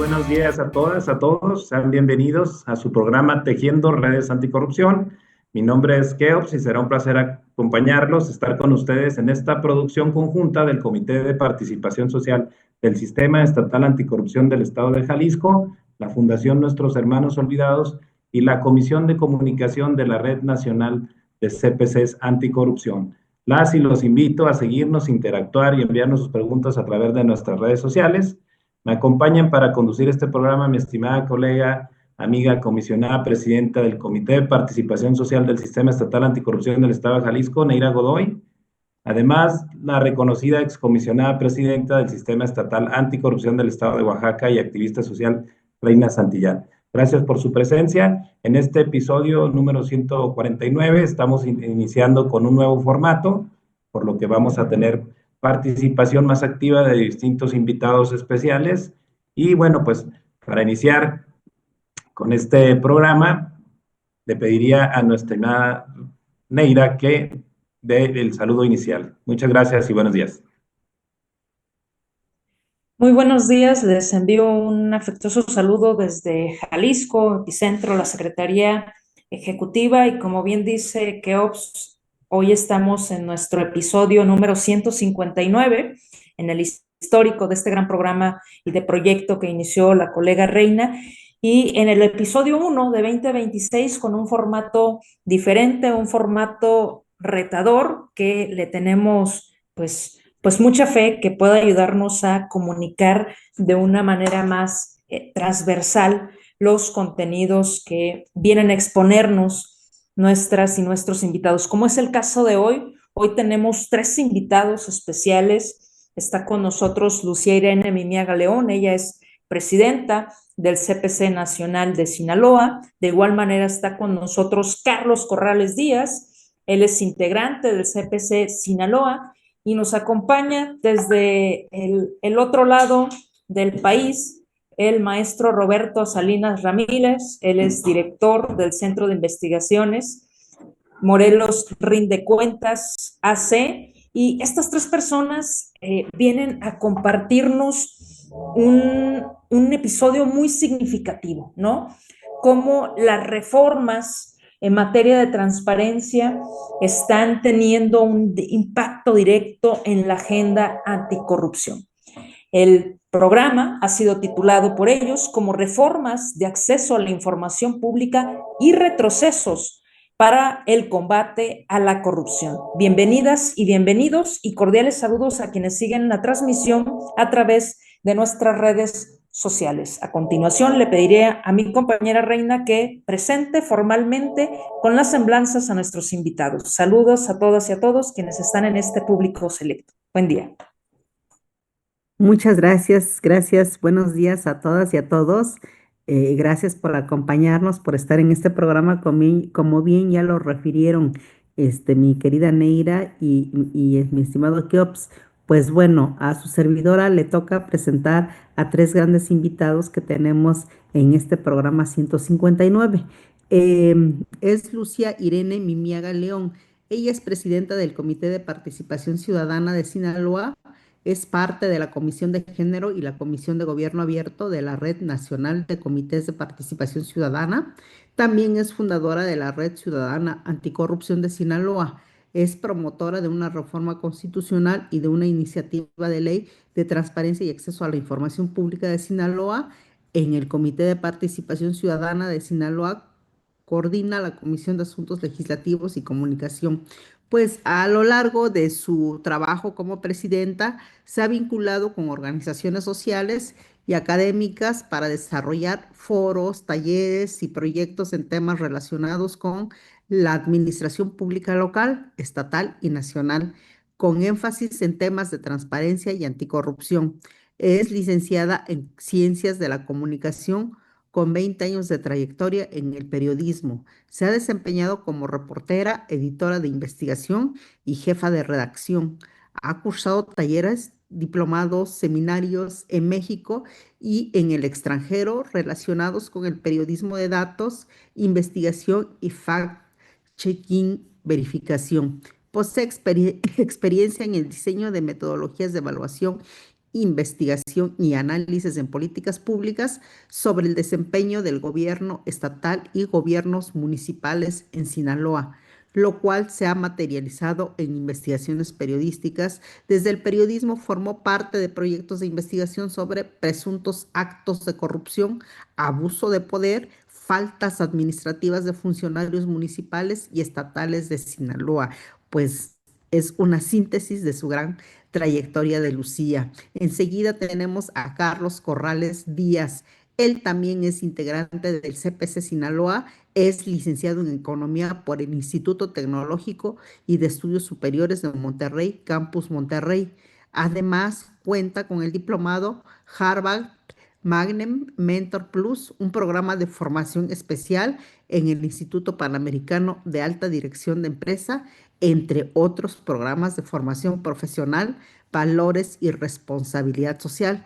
buenos días a todas, a todos. Sean bienvenidos a su programa Tejiendo Redes Anticorrupción. Mi nombre es Keops y será un placer acompañarlos, estar con ustedes en esta producción conjunta del Comité de Participación Social del Sistema Estatal Anticorrupción del Estado de Jalisco, la Fundación Nuestros Hermanos Olvidados y la Comisión de Comunicación de la Red Nacional de CPCs Anticorrupción. Las y los invito a seguirnos, interactuar y enviarnos sus preguntas a través de nuestras redes sociales. Me acompañan para conducir este programa mi estimada colega, amiga, comisionada presidenta del Comité de Participación Social del Sistema Estatal Anticorrupción del Estado de Jalisco, Neira Godoy. Además, la reconocida excomisionada presidenta del Sistema Estatal Anticorrupción del Estado de Oaxaca y activista social, Reina Santillán. Gracias por su presencia. En este episodio número 149 estamos iniciando con un nuevo formato, por lo que vamos a tener participación más activa de distintos invitados especiales. Y bueno, pues para iniciar con este programa, le pediría a nuestra estimada Neira que dé el saludo inicial. Muchas gracias y buenos días. Muy buenos días, les envío un afectuoso saludo desde Jalisco, Epicentro, la Secretaría Ejecutiva y como bien dice Keops, hoy estamos en nuestro episodio número 159, en el histórico de este gran programa y de proyecto que inició la colega Reina, y en el episodio 1 de 2026 con un formato diferente, un formato retador que le tenemos pues mucha fe que pueda ayudarnos a comunicar de una manera más transversal los contenidos que vienen a exponernos nuestras y nuestros invitados. Como es el caso de hoy, hoy tenemos 3 invitados especiales. Está con nosotros Lucía Irene Mimiaga León, ella es presidenta del CPC Nacional de Sinaloa. De igual manera está con nosotros Carlos Corrales Díaz, él es integrante del CPC Sinaloa y nos acompaña desde el otro lado del país el maestro Roberto Salinas Ramírez, él es director del Centro de Investigaciones Morelos Rinde Cuentas AC, y estas 3 personas vienen a compartirnos un episodio muy significativo, ¿no? Cómo las reformas en materia de transparencia están teniendo un impacto directo en la agenda anticorrupción. El programa ha sido titulado por ellos como Reformas de Acceso a la Información Pública y Retrocesos para el Combate a la Corrupción. Bienvenidas y bienvenidos y cordiales saludos a quienes siguen la transmisión a través de nuestras redes sociales. A continuación le pediré a mi compañera Reina que presente formalmente con las semblanzas a nuestros invitados. Saludos a todas y a todos quienes están en este público selecto. Buen día. Muchas gracias, gracias. Buenos días a todas y a todos. Gracias por acompañarnos, por estar en este programa. Como bien ya lo refirieron mi querida Neira y mi estimado Keops. Pues bueno, a su servidora le toca presentar a 3 grandes invitados que tenemos en este programa 159. Es Lucía Irene Mimiaga León. Ella es presidenta del Comité de Participación Ciudadana de Sinaloa. Es parte de la Comisión de Género y la Comisión de Gobierno Abierto de la Red Nacional de Comités de Participación Ciudadana. También es fundadora de la Red Ciudadana Anticorrupción de Sinaloa. Es promotora de una reforma constitucional y de una iniciativa de ley de transparencia y acceso a la información pública de Sinaloa. En el Comité de Participación Ciudadana de Sinaloa coordina la Comisión de Asuntos Legislativos y Comunicación. Pues a lo largo de su trabajo como presidenta, se ha vinculado con organizaciones sociales y académicas para desarrollar foros, talleres y proyectos en temas relacionados con la administración pública local, estatal y nacional, con énfasis en temas de transparencia y anticorrupción. Es licenciada en Ciencias de la Comunicación con 20 años de trayectoria en el periodismo. Se ha desempeñado como reportera, editora de investigación y jefa de redacción. Ha cursado talleres, diplomados, seminarios en México y en el extranjero relacionados con el periodismo de datos, investigación y fact-checking, verificación. Posee experiencia en el diseño de metodologías de evaluación investigación y análisis en políticas públicas sobre el desempeño del gobierno estatal y gobiernos municipales en Sinaloa, lo cual se ha materializado en investigaciones periodísticas. Desde el periodismo formó parte de proyectos de investigación sobre presuntos actos de corrupción, abuso de poder, faltas administrativas de funcionarios municipales y estatales de Sinaloa, pues es una síntesis de su gran trayectoria de Lucía. Enseguida tenemos a Carlos Corrales Díaz. Él también es integrante del CPC Sinaloa, es licenciado en Economía por el Instituto Tecnológico y de Estudios Superiores de Monterrey, Campus Monterrey. Además, cuenta con el diplomado Harvard Magnem Mentor Plus, un programa de formación especial en el Instituto Panamericano de Alta Dirección de Empresa, entre otros programas de formación profesional, valores y responsabilidad social.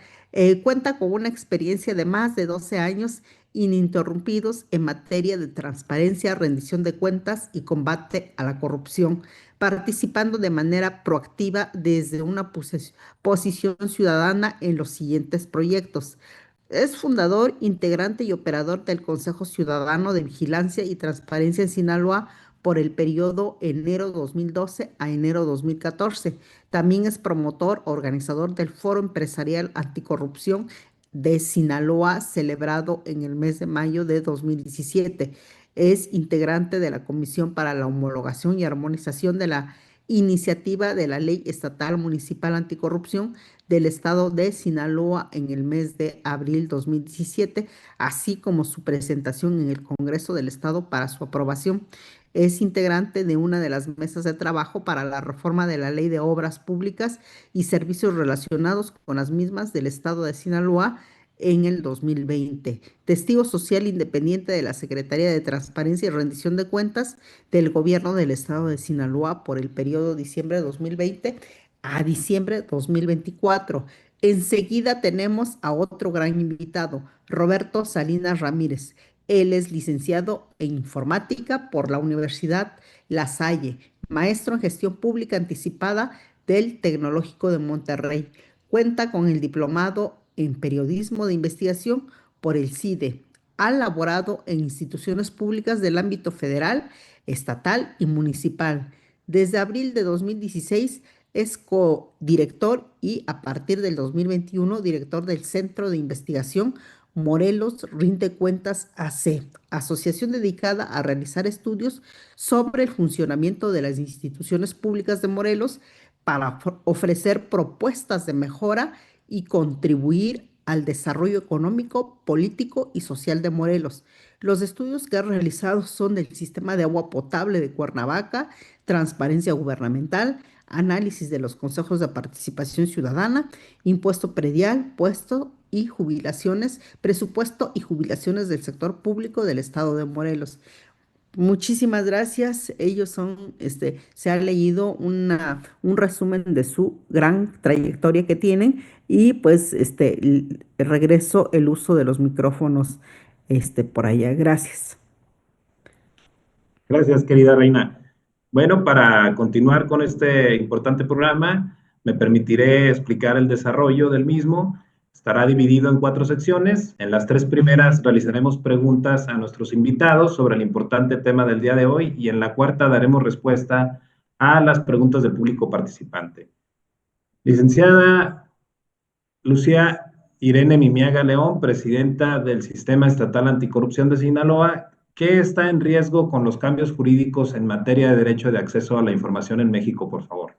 Cuenta con una experiencia de más de 12 años ininterrumpidos en materia de transparencia, rendición de cuentas y combate a la corrupción, participando de manera proactiva desde una posición ciudadana en los siguientes proyectos. Es fundador, integrante y operador del Consejo Ciudadano de Vigilancia y Transparencia en Sinaloa por el periodo enero 2012 a enero 2014. También es promotor, organizador del Foro Empresarial Anticorrupción de Sinaloa, celebrado en el mes de mayo de 2017. Es integrante de la Comisión para la Homologación y Armonización de la iniciativa de la Ley Estatal Municipal Anticorrupción del Estado de Sinaloa en el mes de abril 2017, así como su presentación en el Congreso del Estado para su aprobación. Es integrante de una de las mesas de trabajo para la reforma de la Ley de Obras Públicas y servicios relacionados con las mismas del Estado de Sinaloa en el 2020. Testigo social independiente de la Secretaría de Transparencia y Rendición de Cuentas del Gobierno del Estado de Sinaloa por el periodo diciembre de 2020 a diciembre de 2024. Enseguida tenemos a otro gran invitado, Roberto Salinas Ramírez. Él es licenciado en informática por la Universidad La Salle, maestro en gestión pública anticipada del Tecnológico de Monterrey. Cuenta con el diplomado en periodismo de investigación por el CIDE. Ha laborado en instituciones públicas del ámbito federal, estatal y municipal. Desde abril de 2016 es codirector y a partir del 2021 director del Centro de Investigación Morelos Rinde Cuentas AC, asociación dedicada a realizar estudios sobre el funcionamiento de las instituciones públicas de Morelos para ofrecer propuestas de mejora y contribuir al desarrollo económico, político y social de Morelos. Los estudios que ha realizado son del sistema de agua potable de Cuernavaca, transparencia gubernamental, análisis de los consejos de participación ciudadana, impuesto predial, presupuesto y jubilaciones del sector público del estado de Morelos. Muchísimas gracias. Ellos son, se ha leído un resumen de su gran trayectoria que tienen y pues regreso el uso de los micrófonos por allá. Gracias. Gracias, querida Reina. Bueno, para continuar con este importante programa, me permitiré explicar el desarrollo del mismo. Estará dividido en 4 secciones. En las 3 primeras realizaremos preguntas a nuestros invitados sobre el importante tema del día de hoy y en la cuarta daremos respuesta a las preguntas del público participante. Licenciada Lucía Irene Mimiaga León, presidenta del Sistema Estatal Anticorrupción de Sinaloa, ¿qué está en riesgo con los cambios jurídicos en materia de derecho de acceso a la información en México, por favor?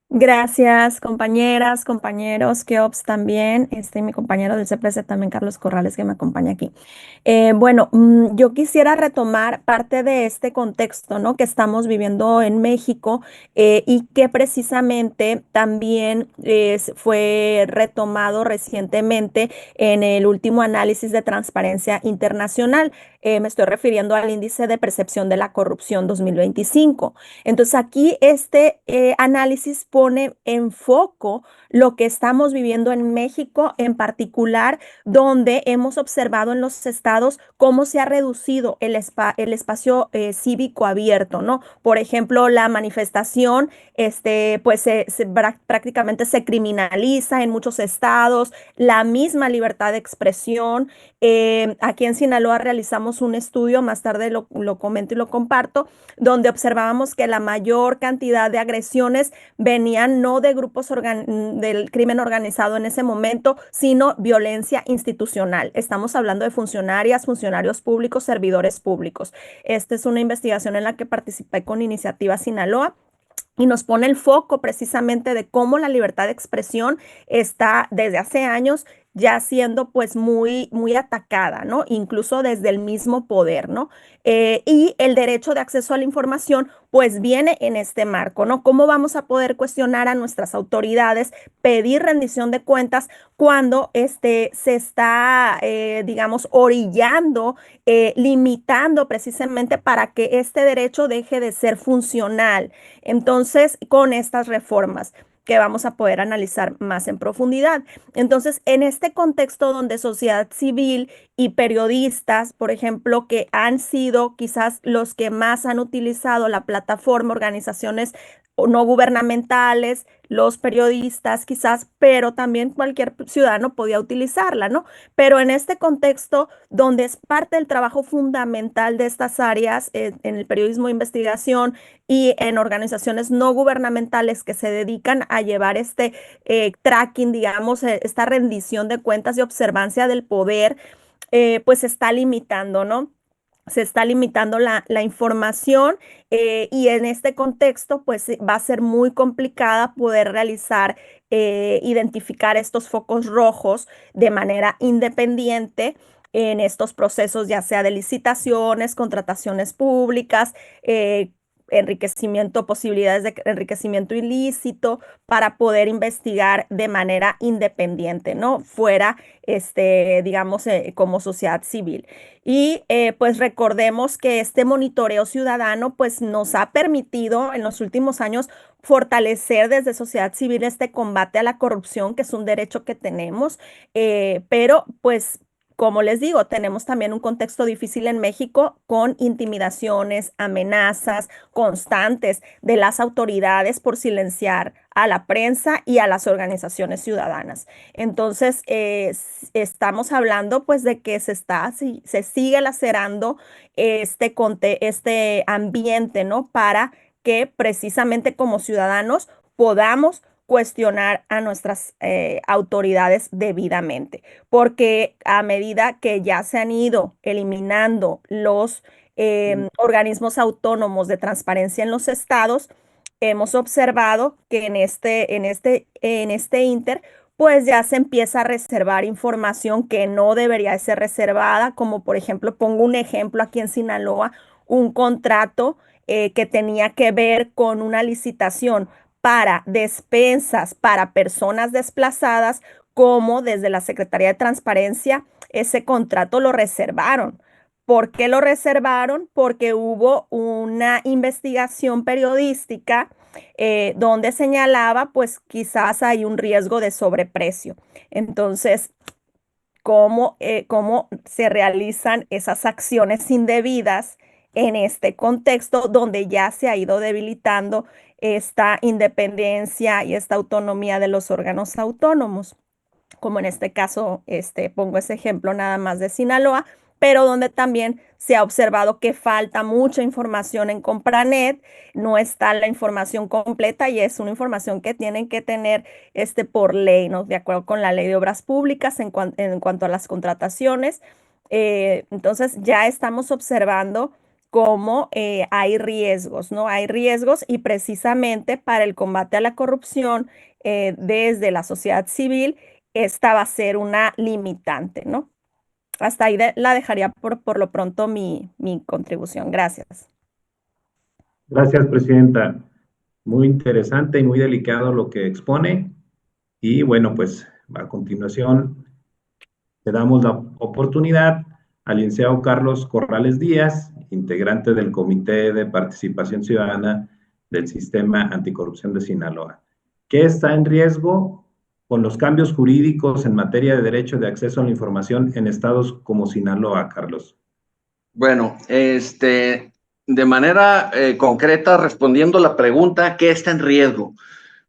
Gracias, compañeras, compañeros, Keops también, mi compañero del CPC también, Carlos Corrales, que me acompaña aquí. Bueno, yo quisiera retomar parte de este contexto, ¿no?, que estamos viviendo en México y que precisamente también fue retomado recientemente en el último análisis de transparencia internacional. Me estoy refiriendo al índice de percepción de la corrupción 2025. Entonces aquí este análisis pone en foco lo que estamos viviendo en México en particular, donde hemos observado en los estados cómo se ha reducido el espacio cívico abierto, ¿no? Por ejemplo, la manifestación, pues prácticamente se criminaliza en muchos estados, la misma libertad de expresión. Aquí en Sinaloa realizamos un estudio, más tarde lo comento y lo comparto, donde observábamos que la mayor cantidad de agresiones venían no de grupos del crimen organizado en ese momento, sino violencia institucional. Estamos hablando de funcionarias, funcionarios públicos, servidores públicos. Esta es una investigación en la que participé con Iniciativa Sinaloa y nos pone el foco precisamente de cómo la libertad de expresión está desde hace años ya siendo pues muy atacada, ¿no? Incluso desde el mismo poder, ¿no? Y el derecho de acceso a la información pues viene en este marco, ¿no? ¿Cómo vamos a poder cuestionar a nuestras autoridades, pedir rendición de cuentas cuando se está, digamos, orillando, limitando precisamente para que este derecho deje de ser funcional? Entonces, con estas reformas que vamos a poder analizar más en profundidad. Entonces, en este contexto donde sociedad civil y periodistas, por ejemplo, que han sido quizás los que más han utilizado la plataforma, organizaciones no gubernamentales, los periodistas quizás, pero también cualquier ciudadano podía utilizarla, ¿no? Pero en este contexto donde es parte del trabajo fundamental de estas áreas, en el periodismo de investigación y en organizaciones no gubernamentales que se dedican a llevar tracking, digamos, esta rendición de cuentas y observancia del poder, pues se está limitando, ¿no? Se está limitando la información, y en este contexto pues va a ser muy complicada poder realizar, identificar estos focos rojos de manera independiente en estos procesos, ya sea de licitaciones, contrataciones públicas, enriquecimiento, posibilidades de enriquecimiento ilícito, para poder investigar de manera independiente, ¿no? Fuera, digamos, como sociedad civil. Y pues recordemos que este monitoreo ciudadano pues nos ha permitido en los últimos años fortalecer desde sociedad civil este combate a la corrupción, que es un derecho que tenemos, pero pues como les digo, tenemos también un contexto difícil en México con intimidaciones, amenazas constantes de las autoridades por silenciar a la prensa y a las organizaciones ciudadanas. Entonces, estamos hablando pues de que se sigue lacerando este ambiente, ¿no? Para que precisamente como ciudadanos podamos cuestionar a nuestras autoridades debidamente, porque a medida que ya se han ido eliminando los organismos autónomos de transparencia en los estados, hemos observado que en este inter, pues ya se empieza a reservar información que no debería de ser reservada, como por ejemplo, pongo un ejemplo aquí en Sinaloa, un contrato que tenía que ver con una licitación para despensas para personas desplazadas, como desde la Secretaría de Transparencia ese contrato lo reservaron. ¿Por qué lo reservaron? Porque hubo una investigación periodística, donde señalaba, pues quizás hay un riesgo de sobreprecio. Entonces, cómo se realizan esas acciones indebidas en este contexto donde ya se ha ido debilitando esta independencia y esta autonomía de los órganos autónomos, como en este caso, pongo ese ejemplo nada más de Sinaloa, pero donde también se ha observado que falta mucha información en Compranet, no está la información completa y es una información que tienen que tener por ley, ¿no? De acuerdo con la ley de obras públicas en cuanto a las contrataciones. Entonces ya estamos observando cómo hay riesgos, ¿no? Hay riesgos y precisamente para el combate a la corrupción, desde la sociedad civil, esta va a ser una limitante, ¿no? Hasta ahí la dejaría por lo pronto mi contribución. Gracias. Gracias, Presidenta. Muy interesante y muy delicado lo que expone. Y bueno, pues a continuación le damos la oportunidad al licenciado Carlos Corrales Díaz, integrante del Comité de Participación Ciudadana del Sistema Anticorrupción de Sinaloa. ¿Qué está en riesgo con los cambios jurídicos en materia de derecho de acceso a la información en estados como Sinaloa, Carlos? Bueno, de manera concreta, respondiendo la pregunta, ¿qué está en riesgo?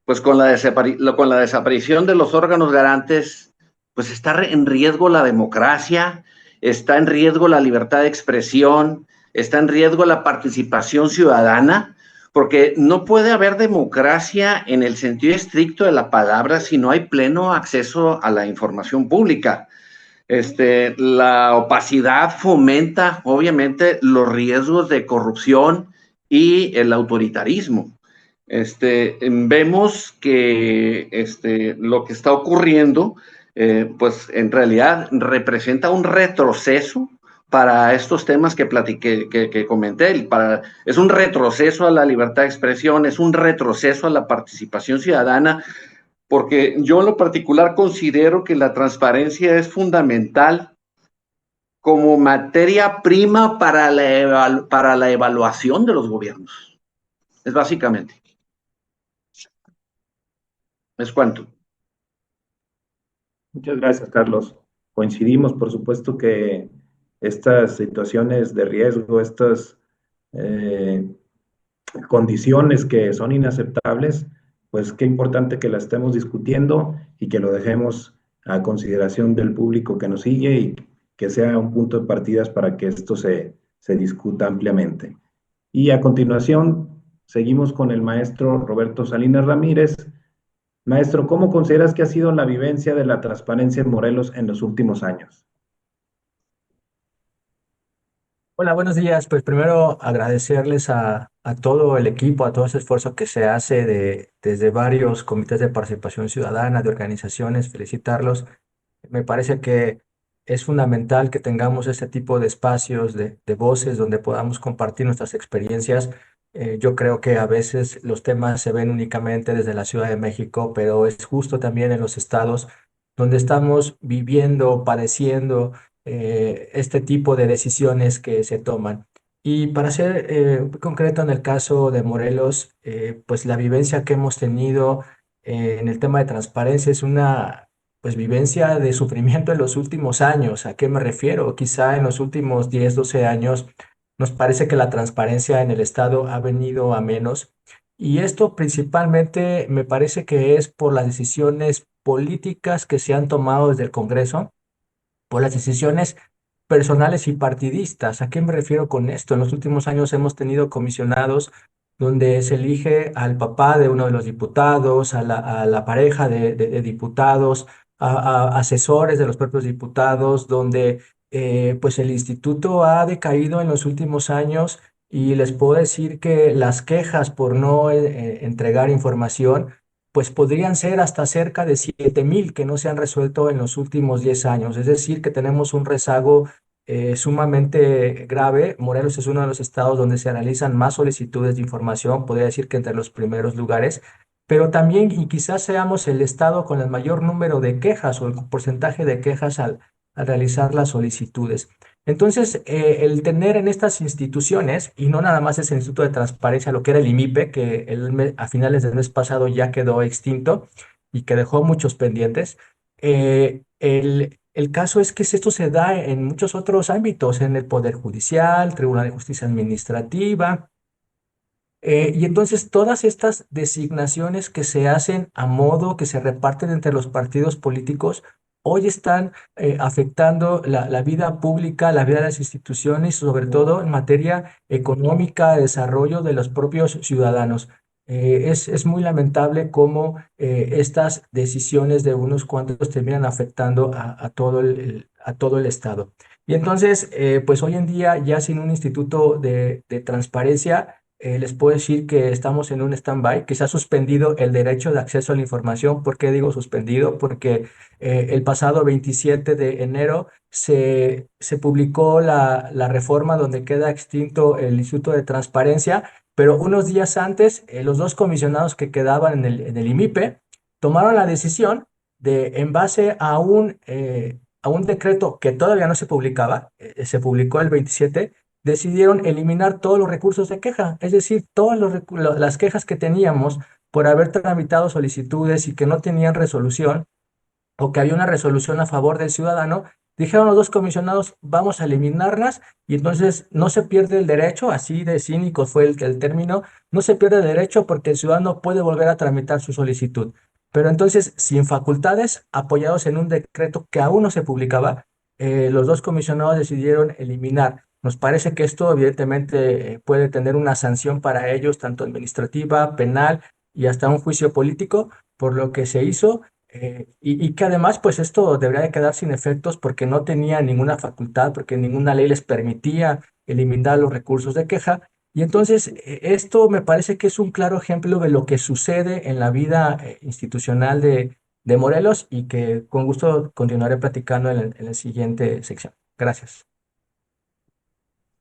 Pues con la desaparición de los órganos garantes, pues está en riesgo la democracia, está en riesgo la libertad de expresión, está en riesgo la participación ciudadana, porque no puede haber democracia en el sentido estricto de la palabra si no hay pleno acceso a la información pública. La opacidad fomenta, obviamente, los riesgos de corrupción y el autoritarismo. Vemos que lo que está ocurriendo, pues en realidad representa un retroceso para estos temas que platiqué, que comenté. Es un retroceso a la libertad de expresión, es un retroceso a la participación ciudadana, porque yo en lo particular considero que la transparencia es fundamental como materia prima para la evaluación de los gobiernos. Es básicamente. Es cuanto. Muchas gracias, Carlos. Coincidimos, por supuesto, que estas situaciones de riesgo, estas condiciones que son inaceptables, pues qué importante que las estemos discutiendo y que lo dejemos a consideración del público que nos sigue y que sea un punto de partidas para que esto se discuta ampliamente. Y a continuación, seguimos con el maestro Roberto Salinas Ramírez. Maestro, ¿cómo consideras que ha sido la vivencia de la transparencia en Morelos en los últimos años? Hola, buenos días. Pues primero agradecerles a todo el equipo, a todo ese esfuerzo que se hace desde varios comités de participación ciudadana, de organizaciones, felicitarlos. Me parece que es fundamental que tengamos este tipo de espacios, de voces donde podamos compartir nuestras experiencias. Yo creo que a veces los temas se ven únicamente desde la Ciudad de México, pero es justo también en los estados donde estamos viviendo, padeciendo este tipo de decisiones que se toman. Y para ser concreto en el caso de Morelos, pues la vivencia que hemos tenido en el tema de transparencia es una pues vivencia de sufrimiento en los últimos años. ¿A qué me refiero? Quizá en los últimos 10, 12 años nos parece que la transparencia en el Estado ha venido a menos. Y esto principalmente me parece que es por las decisiones políticas que se han tomado desde el Congreso, por las decisiones personales y partidistas. ¿A qué me refiero con esto? En los últimos años hemos tenido comisionados donde se elige al papá de uno de los diputados, a la pareja de diputados, a asesores de los propios diputados, donde pues el instituto ha decaído en los últimos años y les puedo decir que las quejas por no entregar información pues podrían ser hasta cerca de 7,000 que no se han resuelto en los últimos 10 años. Es decir, que tenemos un rezago sumamente grave. Morelos es uno de los estados donde se realizan más solicitudes de información, podría decir que entre los primeros lugares, pero también y quizás seamos el estado con el mayor número de quejas o el porcentaje de quejas al realizar las solicitudes. Entonces, el tener en estas instituciones, y no nada más es el Instituto de Transparencia, lo que era el IMIPE, que a finales del mes pasado ya quedó extinto y que dejó muchos pendientes, el caso es que esto se da en muchos otros ámbitos, en el Poder Judicial, Tribunal de Justicia Administrativa, y entonces todas estas designaciones que se hacen a modo, que se reparten entre los partidos políticos, hoy están afectando la vida pública, la vida de las instituciones, sobre todo en materia económica, de desarrollo de los propios ciudadanos. Es muy lamentable cómo estas decisiones de unos cuantos terminan afectando a todo a todo el Estado. Y entonces, pues hoy en día, ya sin un instituto de transparencia, les puedo decir que estamos en un stand-by, que se ha suspendido el derecho de acceso a la información. ¿Por qué digo suspendido? Porque el pasado 27 de enero se publicó la reforma donde queda extinto el Instituto de Transparencia, pero unos días antes, los dos comisionados que quedaban en el IMIPE tomaron la decisión de, en base a un decreto que todavía no se publicaba, se publicó el 27, decidieron eliminar todos los recursos de queja, es decir, todas las quejas que teníamos por haber tramitado solicitudes y que no tenían resolución o que había una resolución a favor del ciudadano, dijeron los dos comisionados, vamos a eliminarlas y entonces no se pierde el derecho, así de cínico fue el término, no se pierde el derecho porque el ciudadano puede volver a tramitar su solicitud. Pero entonces, sin facultades, apoyados en un decreto que aún no se publicaba, los dos comisionados decidieron eliminar. Nos parece que esto evidentemente puede tener una sanción para ellos, tanto administrativa, penal y hasta un juicio político, por lo que se hizo. Y que además, pues esto debería de quedar sin efectos porque no tenía ninguna facultad, porque ninguna ley les permitía eliminar los recursos de queja. Y entonces, esto me parece que es un claro ejemplo de lo que sucede en la vida institucional de Morelos y que con gusto continuaré platicando en la siguiente sección. Gracias.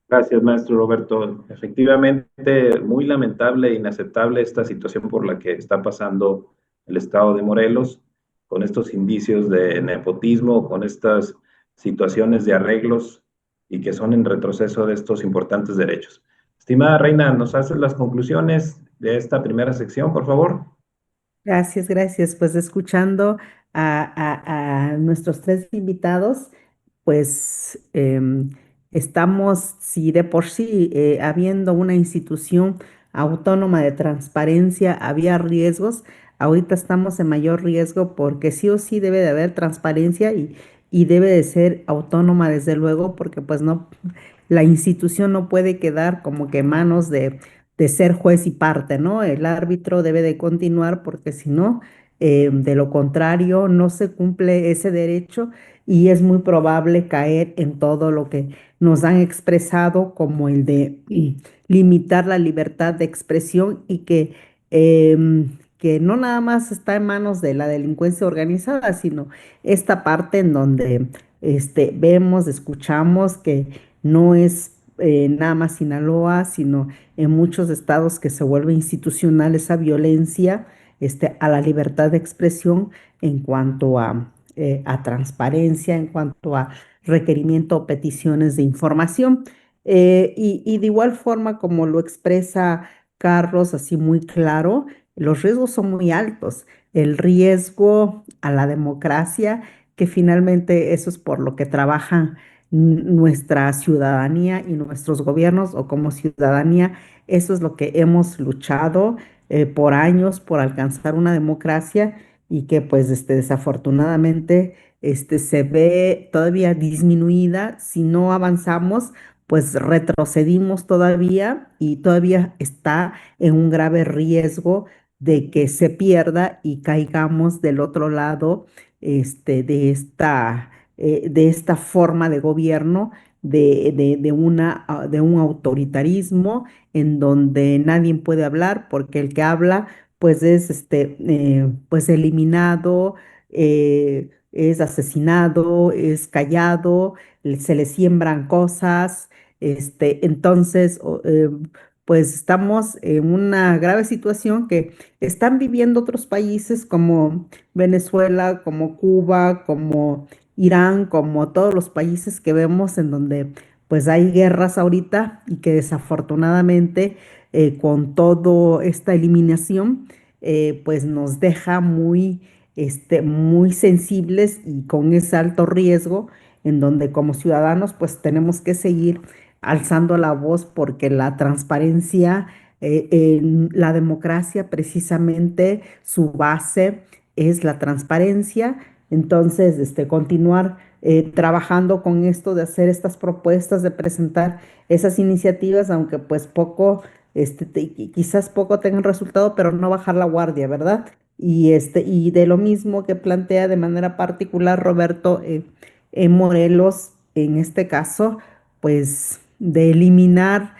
Gracias, maestro Roberto. Efectivamente, muy lamentable e inaceptable esta situación por la que está pasando el estado de Morelos, con estos indicios de nepotismo, con estas situaciones de arreglos y que son en retroceso de estos importantes derechos. Estimada Reina, ¿nos haces las conclusiones de esta primera sección, por favor? Gracias, gracias. Pues escuchando a nuestros tres invitados, pues estamos, si de por sí, habiendo una institución autónoma de transparencia, había riesgos, ahorita estamos en mayor riesgo porque sí o sí debe de haber transparencia y debe de ser autónoma desde luego, porque pues no, la institución no puede quedar como que en manos de ser juez y parte, ¿no? El árbitro debe de continuar porque si no, de lo contrario, no se cumple ese derecho y es muy probable caer en todo lo que nos han expresado como el de limitar la libertad de expresión y que no nada más está en manos de la delincuencia organizada, sino esta parte en donde vemos, escuchamos que no es nada más Sinaloa, sino en muchos estados que se vuelve institucional esa violencia a la libertad de expresión en cuanto a transparencia, en cuanto a requerimiento o peticiones de información. Y de igual forma, como lo expresa Carlos, así muy claro, los riesgos son muy altos. El riesgo a la democracia, que finalmente eso es por lo que trabajan nuestra ciudadanía y nuestros gobiernos, o como ciudadanía, eso es lo que hemos luchado por años por alcanzar una democracia y que pues desafortunadamente se ve todavía disminuida. Si no avanzamos, pues retrocedimos todavía y todavía está en un grave riesgo de que se pierda y caigamos del otro lado de esta forma de gobierno, de un autoritarismo en donde nadie puede hablar porque el que habla pues es pues eliminado, es asesinado, es callado, se le siembran cosas, entonces pues estamos en una grave situación que están viviendo otros países como Venezuela, como Cuba, como Irán, como todos los países que vemos en donde pues hay guerras ahorita y que desafortunadamente con toda esta eliminación pues nos deja muy sensibles y con ese alto riesgo en donde como ciudadanos pues tenemos que seguir alzando la voz porque la transparencia, en la democracia precisamente su base es la transparencia. Entonces, continuar trabajando con esto de hacer estas propuestas, de presentar esas iniciativas, aunque pues poco, quizás poco tengan resultado, pero no bajar la guardia, ¿verdad? Y de lo mismo que plantea de manera particular Roberto en Morelos, en este caso, pues de eliminar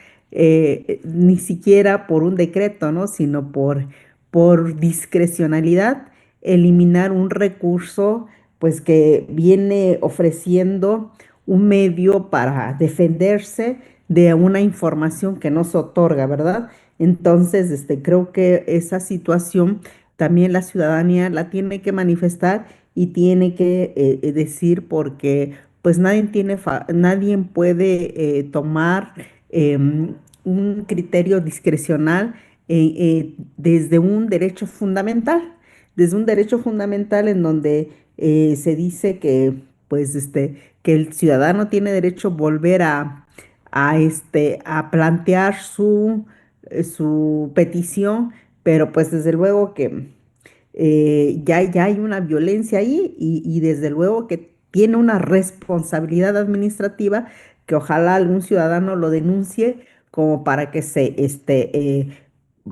ni siquiera por un decreto, ¿no? Sino por discrecionalidad, eliminar un recurso pues que viene ofreciendo un medio para defenderse de una información que no se otorga, ¿verdad? Entonces, creo que esa situación también la ciudadanía la tiene que manifestar y tiene que decir porque pues nadie puede tomar un criterio discrecional desde un derecho fundamental, en donde se dice que, pues, que el ciudadano tiene derecho a volver a plantear su petición, pero pues desde luego que ya hay una violencia ahí y desde luego que tiene una responsabilidad administrativa que ojalá algún ciudadano lo denuncie como para que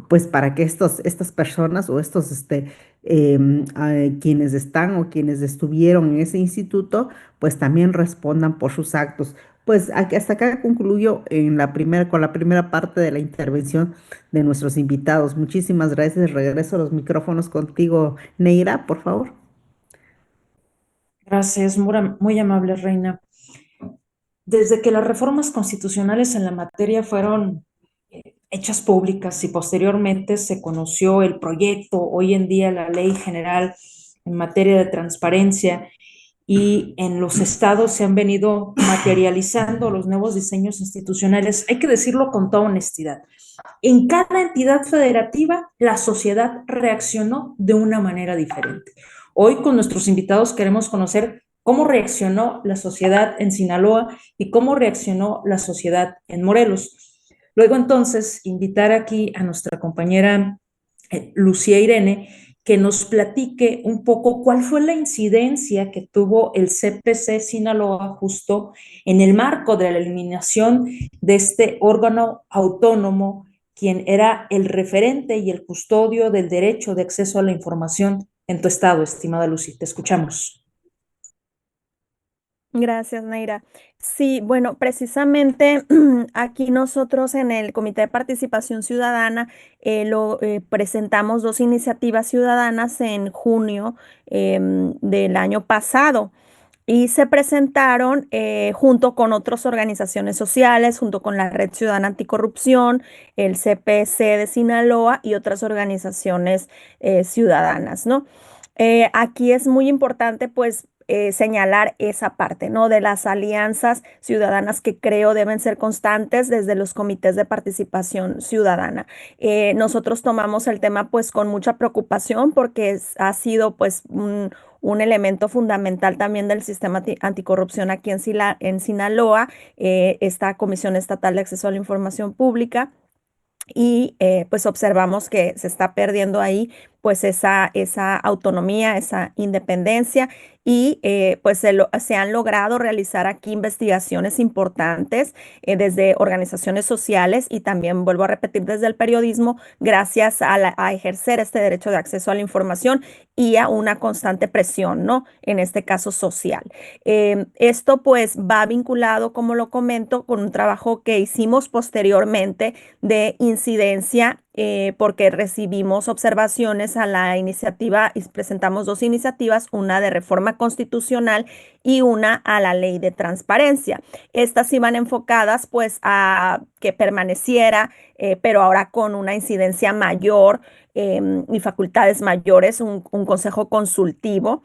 pues para que estas personas o quienes están o quienes estuvieron en ese instituto, pues también respondan por sus actos. Pues hasta acá concluyo con la primera parte de la intervención de nuestros invitados. Muchísimas gracias. Regreso los micrófonos contigo, Neira, por favor. Gracias, muy amable, Reina. Desde que las reformas constitucionales en la materia fueron hechas públicas y posteriormente se conoció el proyecto, hoy en día la Ley General en materia de transparencia, y en los estados se han venido materializando los nuevos diseños institucionales, hay que decirlo con toda honestidad. En cada entidad federativa, la sociedad reaccionó de una manera diferente. Hoy con nuestros invitados queremos conocer cómo reaccionó la sociedad en Sinaloa y cómo reaccionó la sociedad en Morelos. Luego entonces invitar aquí a nuestra compañera Lucía Irene que nos platique un poco cuál fue la incidencia que tuvo el CPC Sinaloa justo en el marco de la eliminación de este órgano autónomo, quien era el referente y el custodio del derecho de acceso a la información en tu estado, estimada Lucy. Te escuchamos. Gracias, Neira. Sí, bueno, precisamente aquí nosotros en el Comité de Participación Ciudadana presentamos 2 iniciativas ciudadanas en junio del año pasado y se presentaron junto con otras organizaciones sociales, junto con la Red Ciudadana Anticorrupción, el CPC de Sinaloa y otras organizaciones ciudadanas, ¿no? Aquí es muy importante, pues, señalar esa parte, ¿no? De las alianzas ciudadanas que creo deben ser constantes desde los comités de participación ciudadana. Nosotros tomamos el tema, pues, con mucha preocupación porque ha sido, pues, un elemento fundamental también del sistema anticorrupción aquí en Sinaloa, esta Comisión Estatal de Acceso a la Información Pública. Y pues observamos que se está perdiendo ahí pues esa autonomía, esa independencia y pues se han logrado realizar aquí investigaciones importantes desde organizaciones sociales y también, vuelvo a repetir, desde el periodismo, gracias a ejercer este derecho de acceso a la información y a una constante presión, ¿no? En este caso social. Esto pues va vinculado, como lo comento, con un trabajo que hicimos posteriormente de incidencia porque recibimos observaciones a la iniciativa y presentamos 2 iniciativas, una de reforma constitucional y una a la ley de transparencia. Estas iban enfocadas pues a que permaneciera, pero ahora con una incidencia mayor y facultades mayores, un consejo consultivo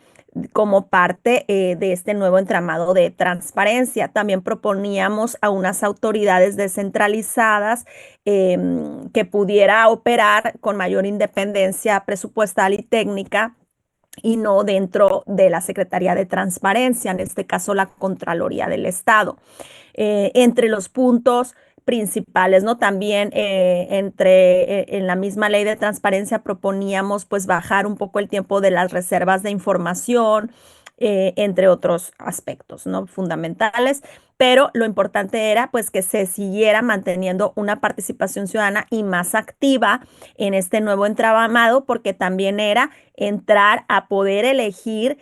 como parte de este nuevo entramado de transparencia. También proponíamos a unas autoridades descentralizadas que pudiera operar con mayor independencia presupuestal y técnica y no dentro de la Secretaría de Transparencia, en este caso la Contraloría del Estado. Entre los puntos principales, ¿no? También en la misma ley de transparencia proponíamos pues bajar un poco el tiempo de las reservas de información, entre otros aspectos, ¿no? Fundamentales, pero lo importante era pues que se siguiera manteniendo una participación ciudadana y más activa en este nuevo entramado, porque también era entrar a poder elegir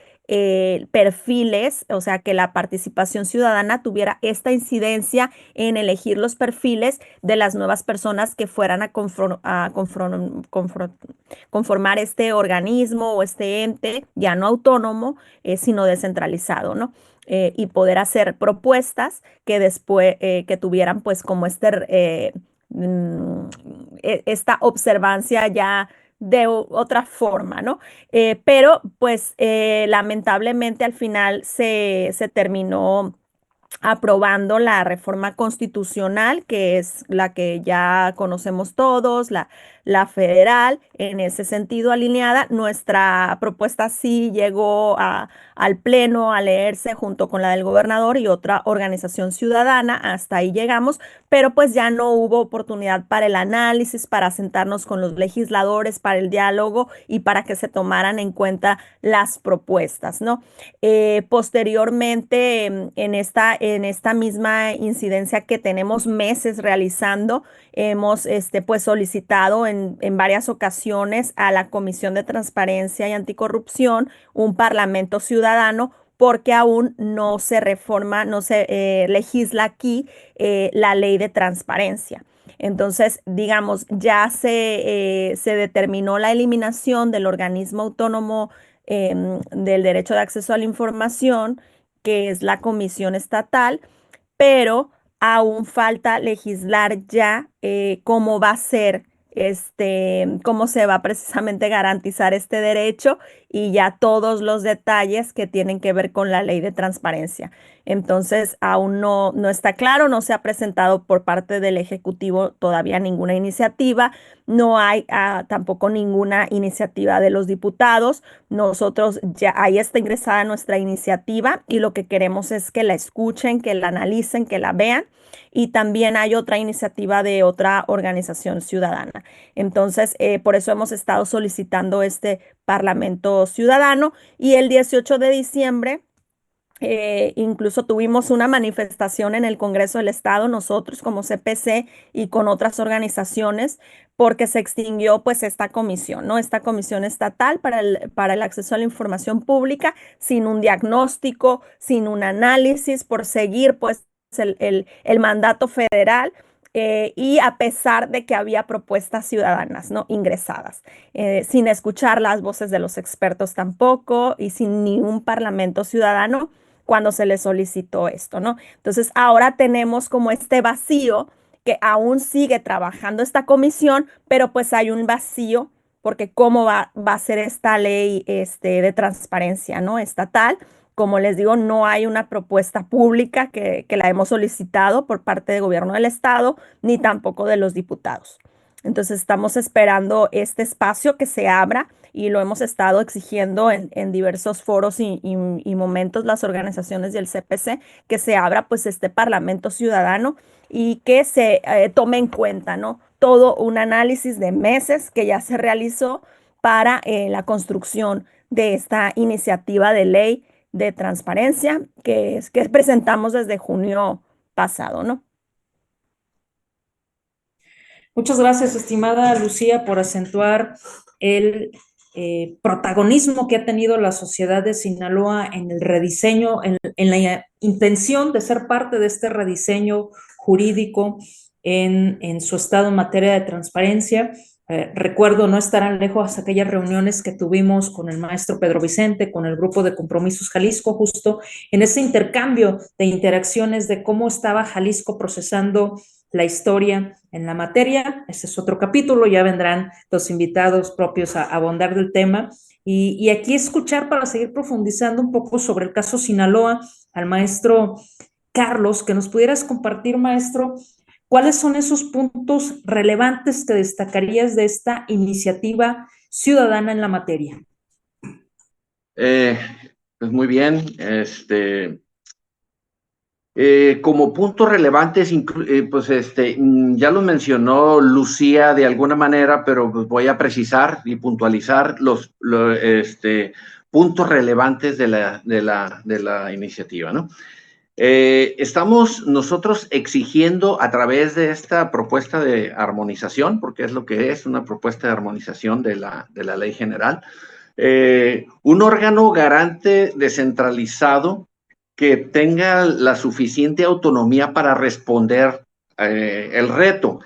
perfiles, o sea, que la participación ciudadana tuviera esta incidencia en elegir los perfiles de las nuevas personas que fueran a conformar este organismo o este ente, ya no autónomo, sino descentralizado, ¿no? Y poder hacer propuestas que después, que tuvieran pues como esta observancia ya de otra forma, ¿no? Pero pues lamentablemente al final se terminó aprobando la reforma constitucional, que es la que ya conocemos todos, la la federal, en ese sentido alineada. Nuestra propuesta sí llegó al Pleno a leerse junto con la del gobernador y otra organización ciudadana, hasta ahí llegamos, pero pues ya no hubo oportunidad para el análisis, para sentarnos con los legisladores, para el diálogo y para que se tomaran en cuenta las propuestas, ¿no? Posteriormente, en esta misma incidencia que tenemos meses realizando, hemos pues solicitado en varias ocasiones a la Comisión de Transparencia y Anticorrupción un parlamento ciudadano, porque aún no se reforma, no se legisla aquí la ley de transparencia. Entonces, digamos, ya se determinó la eliminación del organismo autónomo del derecho de acceso a la información, que es la Comisión Estatal, pero aún falta legislar ya cómo va a ser, cómo se va precisamente a garantizar este derecho y ya todos los detalles que tienen que ver con la ley de transparencia. Entonces, aún no está claro, no se ha presentado por parte del Ejecutivo todavía ninguna iniciativa, no hay tampoco ninguna iniciativa de los diputados. Nosotros ya ahí está ingresada nuestra iniciativa y lo que queremos es que la escuchen, que la analicen, que la vean. Y también hay otra iniciativa de otra organización ciudadana. Entonces, por eso hemos estado solicitando este Parlamento Ciudadano, y el 18 de diciembre incluso tuvimos una manifestación en el Congreso del Estado, nosotros como CPC y con otras organizaciones, porque se extinguió pues esta comisión, ¿no? Esta comisión estatal para el acceso a la información pública, sin un diagnóstico, sin un análisis, por seguir pues el mandato federal. Y a pesar de que había propuestas ciudadanas, ¿no?, ingresadas, sin escuchar las voces de los expertos tampoco, y sin ningún parlamento ciudadano cuando se le solicitó esto, ¿no? Entonces ahora tenemos como este vacío, que aún sigue trabajando esta comisión, pero pues hay un vacío, porque cómo va a ser esta ley de transparencia, ¿no?, estatal. Como les digo, no hay una propuesta pública que la hemos solicitado por parte del gobierno del estado, ni tampoco de los diputados. Entonces estamos esperando este espacio que se abra, y lo hemos estado exigiendo en diversos foros y momentos, las organizaciones del CPC, que se abra pues este Parlamento Ciudadano y que se tome en cuenta, ¿no?, todo un análisis de meses que ya se realizó para la construcción de esta iniciativa de ley de transparencia que presentamos desde junio pasado, ¿no? Muchas gracias, estimada Lucía, por acentuar el protagonismo que ha tenido la sociedad de Sinaloa en el rediseño, en la intención de ser parte de este rediseño jurídico en su estado en materia de transparencia. Recuerdo, no estarán lejos aquellas reuniones que tuvimos con el maestro Pedro Vicente, con el grupo de Compromisos Jalisco, justo en ese intercambio de interacciones de cómo estaba Jalisco procesando la historia en la materia. Ese es otro capítulo, ya vendrán los invitados propios a abundar del tema. Y aquí escuchar, para seguir profundizando un poco sobre el caso Sinaloa, al maestro Carlos, que nos pudieras compartir, maestro, ¿cuáles son esos puntos relevantes que destacarías de esta iniciativa ciudadana en la materia? Pues muy bien, como puntos relevantes, pues ya lo mencionó Lucía de alguna manera, pero pues voy a precisar y puntualizar los puntos relevantes de la iniciativa, ¿no? Estamos nosotros exigiendo a través de esta propuesta de armonización, porque es lo que es una propuesta de armonización de la ley general, un órgano garante descentralizado que tenga la suficiente autonomía para responder el reto.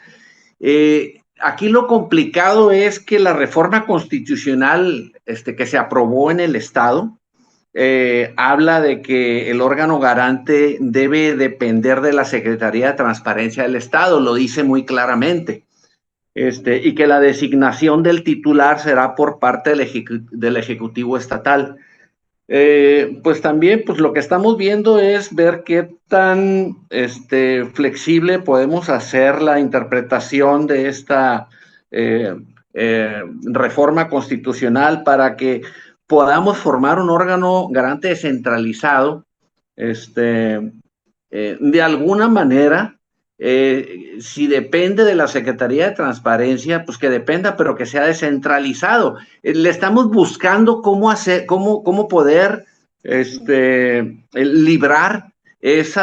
Aquí lo complicado es que la reforma constitucional que se aprobó en el Estado habla de que el órgano garante debe depender de la Secretaría de Transparencia del Estado, lo dice muy claramente. Y que la designación del titular será por parte del Ejecutivo Estatal. Pues también, pues lo que estamos viendo es ver qué tan flexible podemos hacer la interpretación de esta reforma constitucional para que podamos formar un órgano garante descentralizado, de alguna manera, si depende de la Secretaría de Transparencia, pues que dependa, pero que sea descentralizado. Le estamos buscando cómo hacer, cómo poder librar ese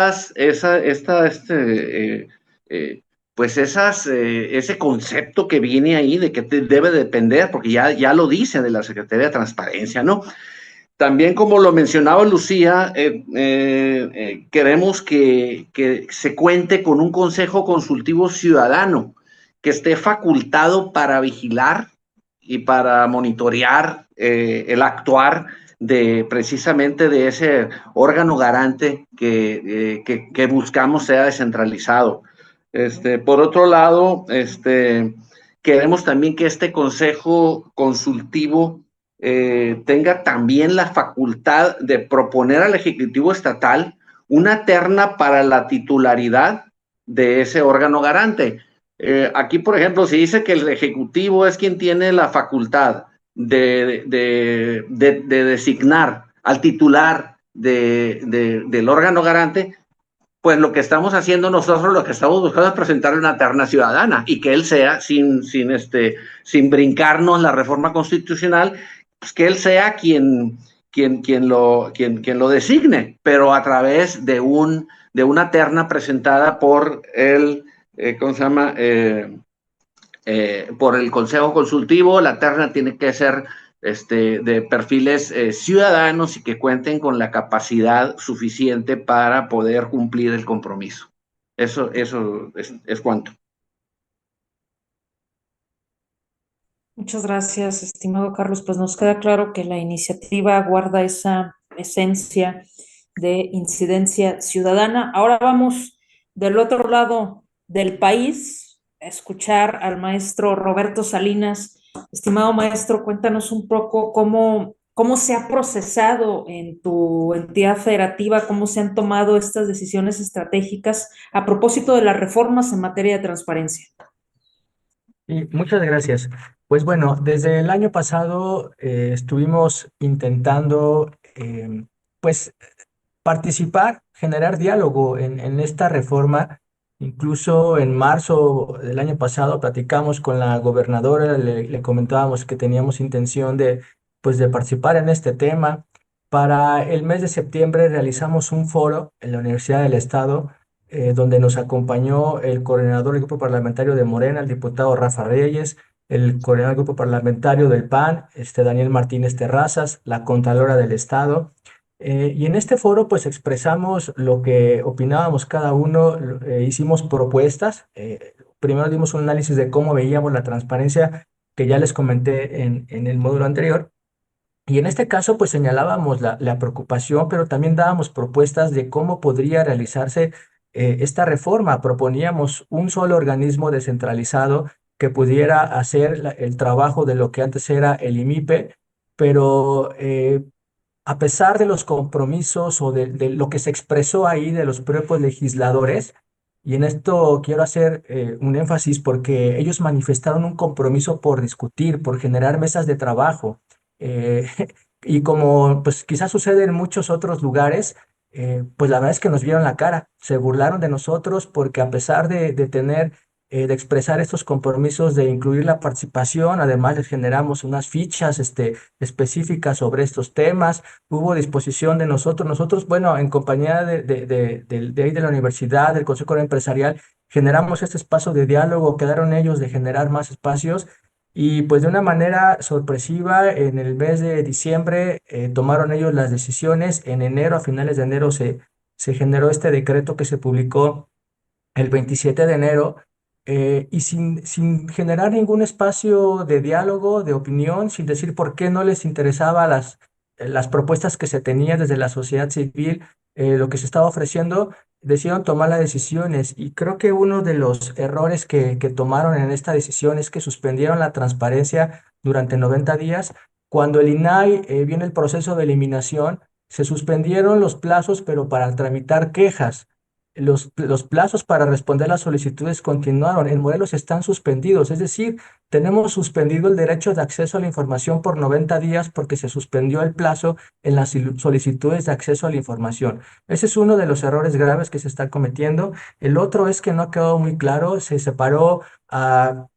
concepto que viene ahí de que debe depender, porque ya lo dice de la Secretaría de Transparencia, ¿no? También, como lo mencionaba Lucía, queremos que se cuente con un consejo consultivo ciudadano que esté facultado para vigilar y para monitorear el actuar precisamente de ese órgano garante que buscamos sea descentralizado. Por otro lado, queremos también que este consejo consultivo tenga también la facultad de proponer al Ejecutivo Estatal una terna para la titularidad de ese órgano garante. Aquí, por ejemplo, se dice que el Ejecutivo es quien tiene la facultad de designar al titular del órgano garante. Pues lo que estamos haciendo nosotros, lo que estamos buscando es presentarle una terna ciudadana y que él sea, sin brincarnos la reforma constitucional, pues que él sea quien lo designe, pero a través de una terna presentada por ¿cómo se llama? Por el Consejo Consultivo. La terna tiene que ser de perfiles ciudadanos y que cuenten con la capacidad suficiente para poder cumplir el compromiso. Eso es cuanto. Muchas gracias, estimado Carlos. Pues nos queda claro que la iniciativa guarda esa esencia de incidencia ciudadana. Ahora vamos del otro lado del país a escuchar al maestro Roberto Salinas. Estimado maestro, cuéntanos un poco cómo se ha procesado en tu entidad federativa, cómo se han tomado estas decisiones estratégicas a propósito de las reformas en materia de transparencia. Y muchas gracias. Pues bueno, desde el año pasado estuvimos intentando pues participar, generar diálogo en esta reforma. Incluso en marzo del año pasado platicamos con la gobernadora, le comentábamos que teníamos intención pues de participar en este tema. Para el mes de septiembre realizamos un foro en la Universidad del Estado, donde nos acompañó el coordinador del grupo parlamentario de Morena, el diputado Rafa Reyes, el coordinador del grupo parlamentario del PAN, Daniel Martínez Terrazas, la Contralora del Estado. Y en este foro pues expresamos lo que opinábamos cada uno, hicimos propuestas. Primero dimos un análisis de cómo veíamos la transparencia que ya les comenté en el módulo anterior. Y en este caso pues señalábamos la preocupación, pero también dábamos propuestas de cómo podría realizarse esta reforma. Proponíamos un solo organismo descentralizado que pudiera hacer el trabajo de lo que antes era el IMIPE, pero a pesar de los compromisos o de lo que se expresó ahí de los propios legisladores, y en esto quiero hacer un énfasis porque ellos manifestaron un compromiso por discutir, por generar mesas de trabajo. eh, y como pues quizás sucede en muchos otros lugares, pues la verdad es que nos vieron la cara, se burlaron de nosotros porque a pesar de expresar estos compromisos de incluir la participación, además les generamos unas fichas específicas sobre estos temas. Hubo disposición de nosotros, bueno, en compañía de ahí de la universidad, del Consejo Empresarial, generamos este espacio de diálogo, quedaron ellos de generar más espacios y pues de una manera sorpresiva en el mes de diciembre tomaron ellos las decisiones. En enero, a finales de enero, se generó este decreto que se publicó el 27 de enero, y sin generar ningún espacio de diálogo, de opinión, sin decir por qué no les interesaba las propuestas que se tenían desde la sociedad civil, lo que se estaba ofreciendo, decidieron tomar las decisiones. Y creo que uno de los errores que tomaron en esta decisión es que suspendieron la transparencia durante 90 días. Cuando el INAI viene el proceso de eliminación, se suspendieron los plazos, pero para tramitar quejas. los plazos para responder las solicitudes continuaron. En Morelos están suspendidos, es decir, tenemos suspendido el derecho de acceso a la información por 90 días porque se suspendió el plazo en las solicitudes de acceso a la información. Ese es uno de los errores graves que se está cometiendo. El otro es que no ha quedado muy claro, se separó a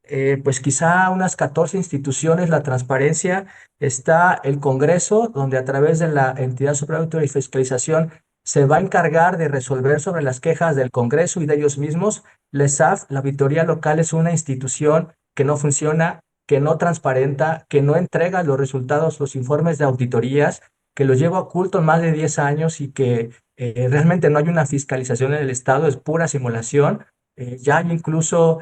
pues quizá unas 14 instituciones la transparencia. Está el Congreso, donde a través de la entidad superior de Auditoría y Fiscalización se va a encargar de resolver sobre las quejas del Congreso y de ellos mismos. La ESAF, la auditoría local, es una institución que no funciona, que no transparenta, que no entrega los resultados, los informes de auditorías, que los lleva ocultos más de 10 años y que realmente no hay una fiscalización en el Estado, es pura simulación. Ya hay incluso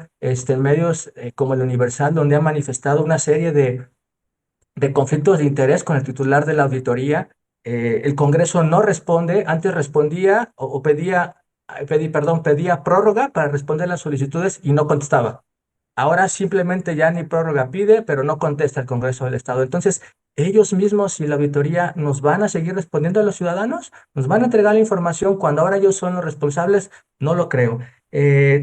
medios como el Universal, donde han manifestado una serie de conflictos de interés con el titular de la auditoría. El Congreso no responde, antes respondía o pedía prórroga para responder las solicitudes y no contestaba. Ahora simplemente ya ni prórroga pide, pero no contesta el Congreso del Estado. Entonces, ellos mismos y la auditoría nos van a seguir respondiendo a los ciudadanos, nos van a entregar la información cuando ahora ellos son los responsables, no lo creo.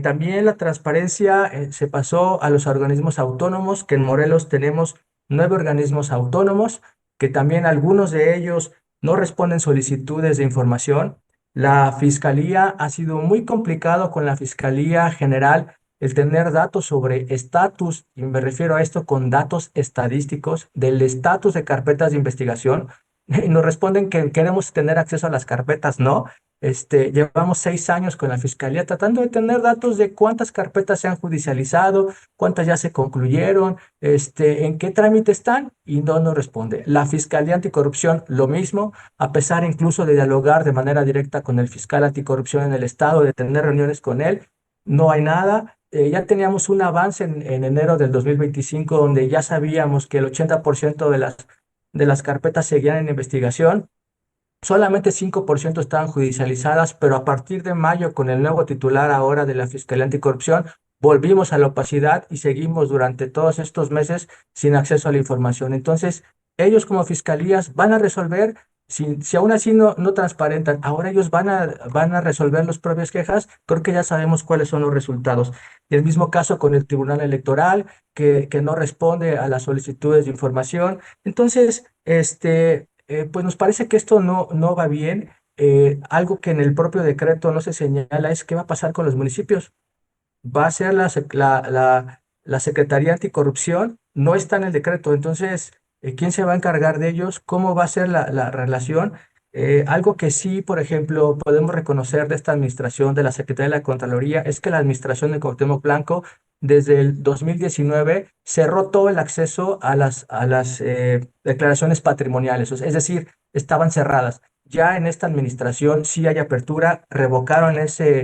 También la transparencia se pasó a los organismos autónomos, que en Morelos tenemos 9 organismos autónomos, que también algunos de ellos no responden solicitudes de información. La Fiscalía ha sido muy complicado con la Fiscalía General el tener datos sobre estatus, y me refiero a esto con datos estadísticos del estatus de carpetas de investigación. Y nos responden que queremos tener acceso a las carpetas, no. Llevamos 6 años con la Fiscalía tratando de tener datos de cuántas carpetas se han judicializado, cuántas ya se concluyeron, en qué trámite están, y no nos responde. La Fiscalía Anticorrupción, lo mismo, a pesar incluso de dialogar de manera directa con el fiscal anticorrupción en el Estado, de tener reuniones con él, no hay nada. Ya teníamos un avance en enero del 2025 donde ya sabíamos que el 80% de las carpetas seguían en investigación. Solamente 5% estaban judicializadas, pero a partir de mayo, con el nuevo titular ahora de la Fiscalía Anticorrupción, volvimos a la opacidad y seguimos durante todos estos meses sin acceso a la información. Entonces, ellos como fiscalías van a resolver, si aún así no transparentan, ahora ellos van a resolver las propias quejas, creo que ya sabemos cuáles son los resultados. Y el mismo caso con el Tribunal Electoral, que no responde a las solicitudes de información. Entonces, pues nos parece que esto no va bien. Algo que en el propio decreto no se señala es qué va a pasar con los municipios. Va a ser la Secretaría Anticorrupción, no está en el decreto. Entonces, ¿quién se va a encargar de ellos? ¿Cómo va a ser la relación? Algo que sí, por ejemplo, podemos reconocer de esta administración de la Secretaría de la Contraloría es que la administración de Cuauhtémoc Blanco desde el 2019 cerró todo el acceso a las declaraciones patrimoniales, es decir, estaban cerradas. Ya en esta administración sí hay apertura, revocaron esa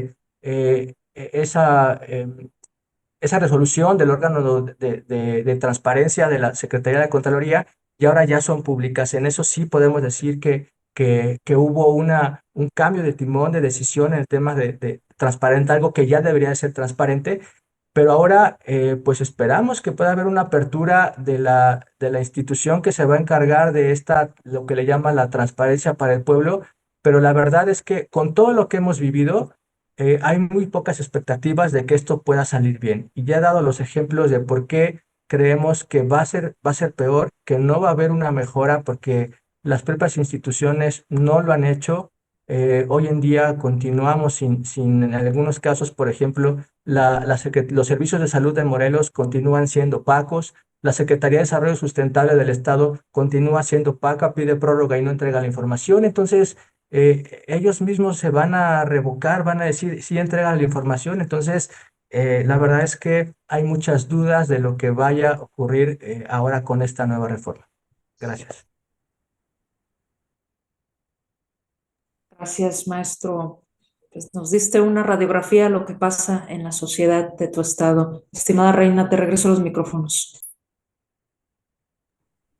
resolución del órgano de transparencia de la Secretaría de la Contraloría, y ahora ya son públicas. En eso sí podemos decir que hubo un cambio de timón, de decisión en el tema de transparente, algo que ya debería de ser transparente, pero ahora pues esperamos que pueda haber una apertura de la institución que se va a encargar de lo que le llama la transparencia para el pueblo, pero la verdad es que con todo lo que hemos vivido, hay muy pocas expectativas de que esto pueda salir bien. Y ya he dado los ejemplos de por qué creemos que va a ser peor, que no va a haber una mejora porque las propias instituciones no lo han hecho. Hoy en día continuamos en algunos casos, por ejemplo, los servicios de salud de Morelos continúan siendo opacos. La Secretaría de Desarrollo Sustentable del Estado continúa siendo opaca, pide prórroga y no entrega la información. Entonces, ellos mismos se van a revocar, van a decir si entregan la información. Entonces, la verdad es que hay muchas dudas de lo que vaya a ocurrir ahora con esta nueva reforma. Gracias. Gracias, maestro. Pues nos diste una radiografía de lo que pasa en la sociedad de tu estado. Estimada Reina, te regreso los micrófonos.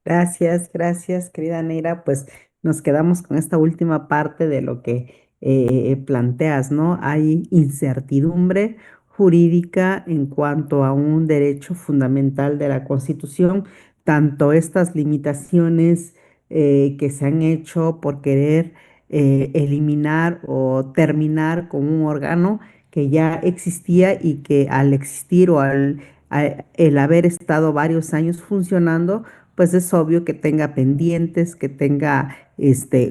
Gracias, gracias, querida Neira. Pues nos quedamos con esta última parte de lo que planteas, ¿no? Hay incertidumbre jurídica en cuanto a un derecho fundamental de la Constitución, tanto estas limitaciones que se han hecho por querer eliminar o terminar con un órgano que ya existía y que al existir o el haber estado varios años funcionando, pues es obvio que tenga pendientes, que tenga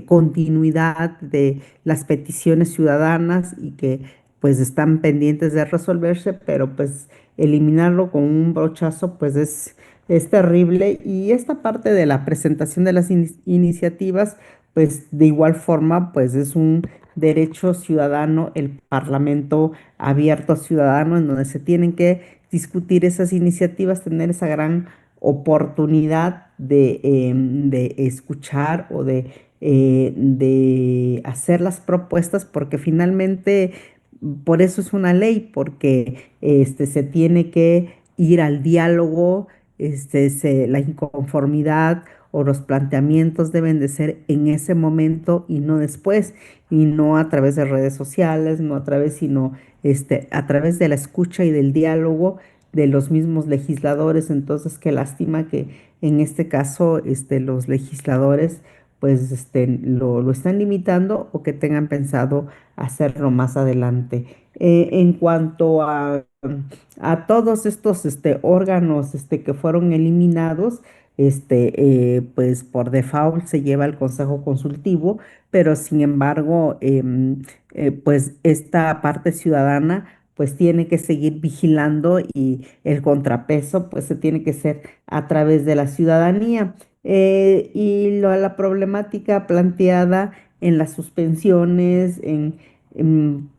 continuidad de las peticiones ciudadanas y que pues están pendientes de resolverse, pero pues eliminarlo con un brochazo pues es terrible. Y esta parte de la presentación de las iniciativas, pues de igual forma pues es un derecho ciudadano, el Parlamento abierto a ciudadano, en donde se tienen que discutir esas iniciativas, tener esa gran oportunidad de escuchar o de hacer las propuestas, porque finalmente por eso es una ley, porque se tiene que ir al diálogo, la inconformidad o los planteamientos deben de ser en ese momento y no después, y no a través de redes sociales, no a través, sino a través de la escucha y del diálogo de los mismos legisladores. Entonces, qué lástima que en este caso los legisladores pues lo están limitando o que tengan pensado hacerlo más adelante. En cuanto a todos estos órganos que fueron eliminados, pues por default se lleva al Consejo Consultivo, pero sin embargo, pues esta parte ciudadana pues tiene que seguir vigilando y el contrapeso pues se tiene que hacer a través de la ciudadanía. La problemática planteada en las suspensiones,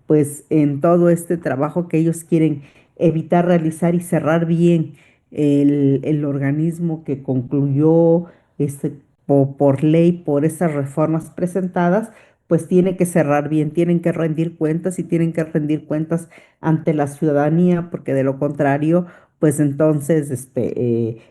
pues en todo este trabajo que ellos quieren evitar realizar y cerrar bien el organismo que concluyó por ley, por esas reformas presentadas, pues tiene que cerrar bien, tienen que rendir cuentas y tienen que rendir cuentas ante la ciudadanía, porque de lo contrario, pues entonces, eh,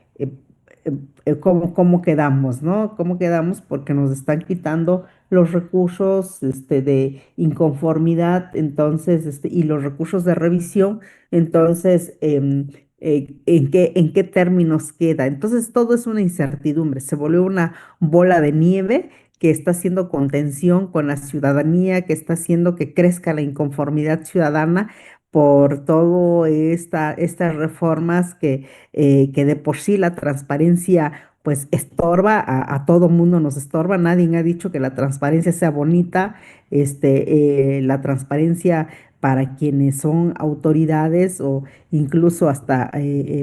¿cómo quedamos, no? ¿Cómo quedamos? Porque nos están quitando los recursos de inconformidad, entonces, y los recursos de revisión, entonces, ¿en qué términos queda? Entonces, todo es una incertidumbre, se volvió una bola de nieve que está haciendo contención con la ciudadanía, que está haciendo que crezca la inconformidad ciudadana por todo estas reformas que de por sí la transparencia pues estorba, a todo mundo nos estorba, nadie ha dicho que la transparencia sea bonita, la transparencia para quienes son autoridades o incluso hasta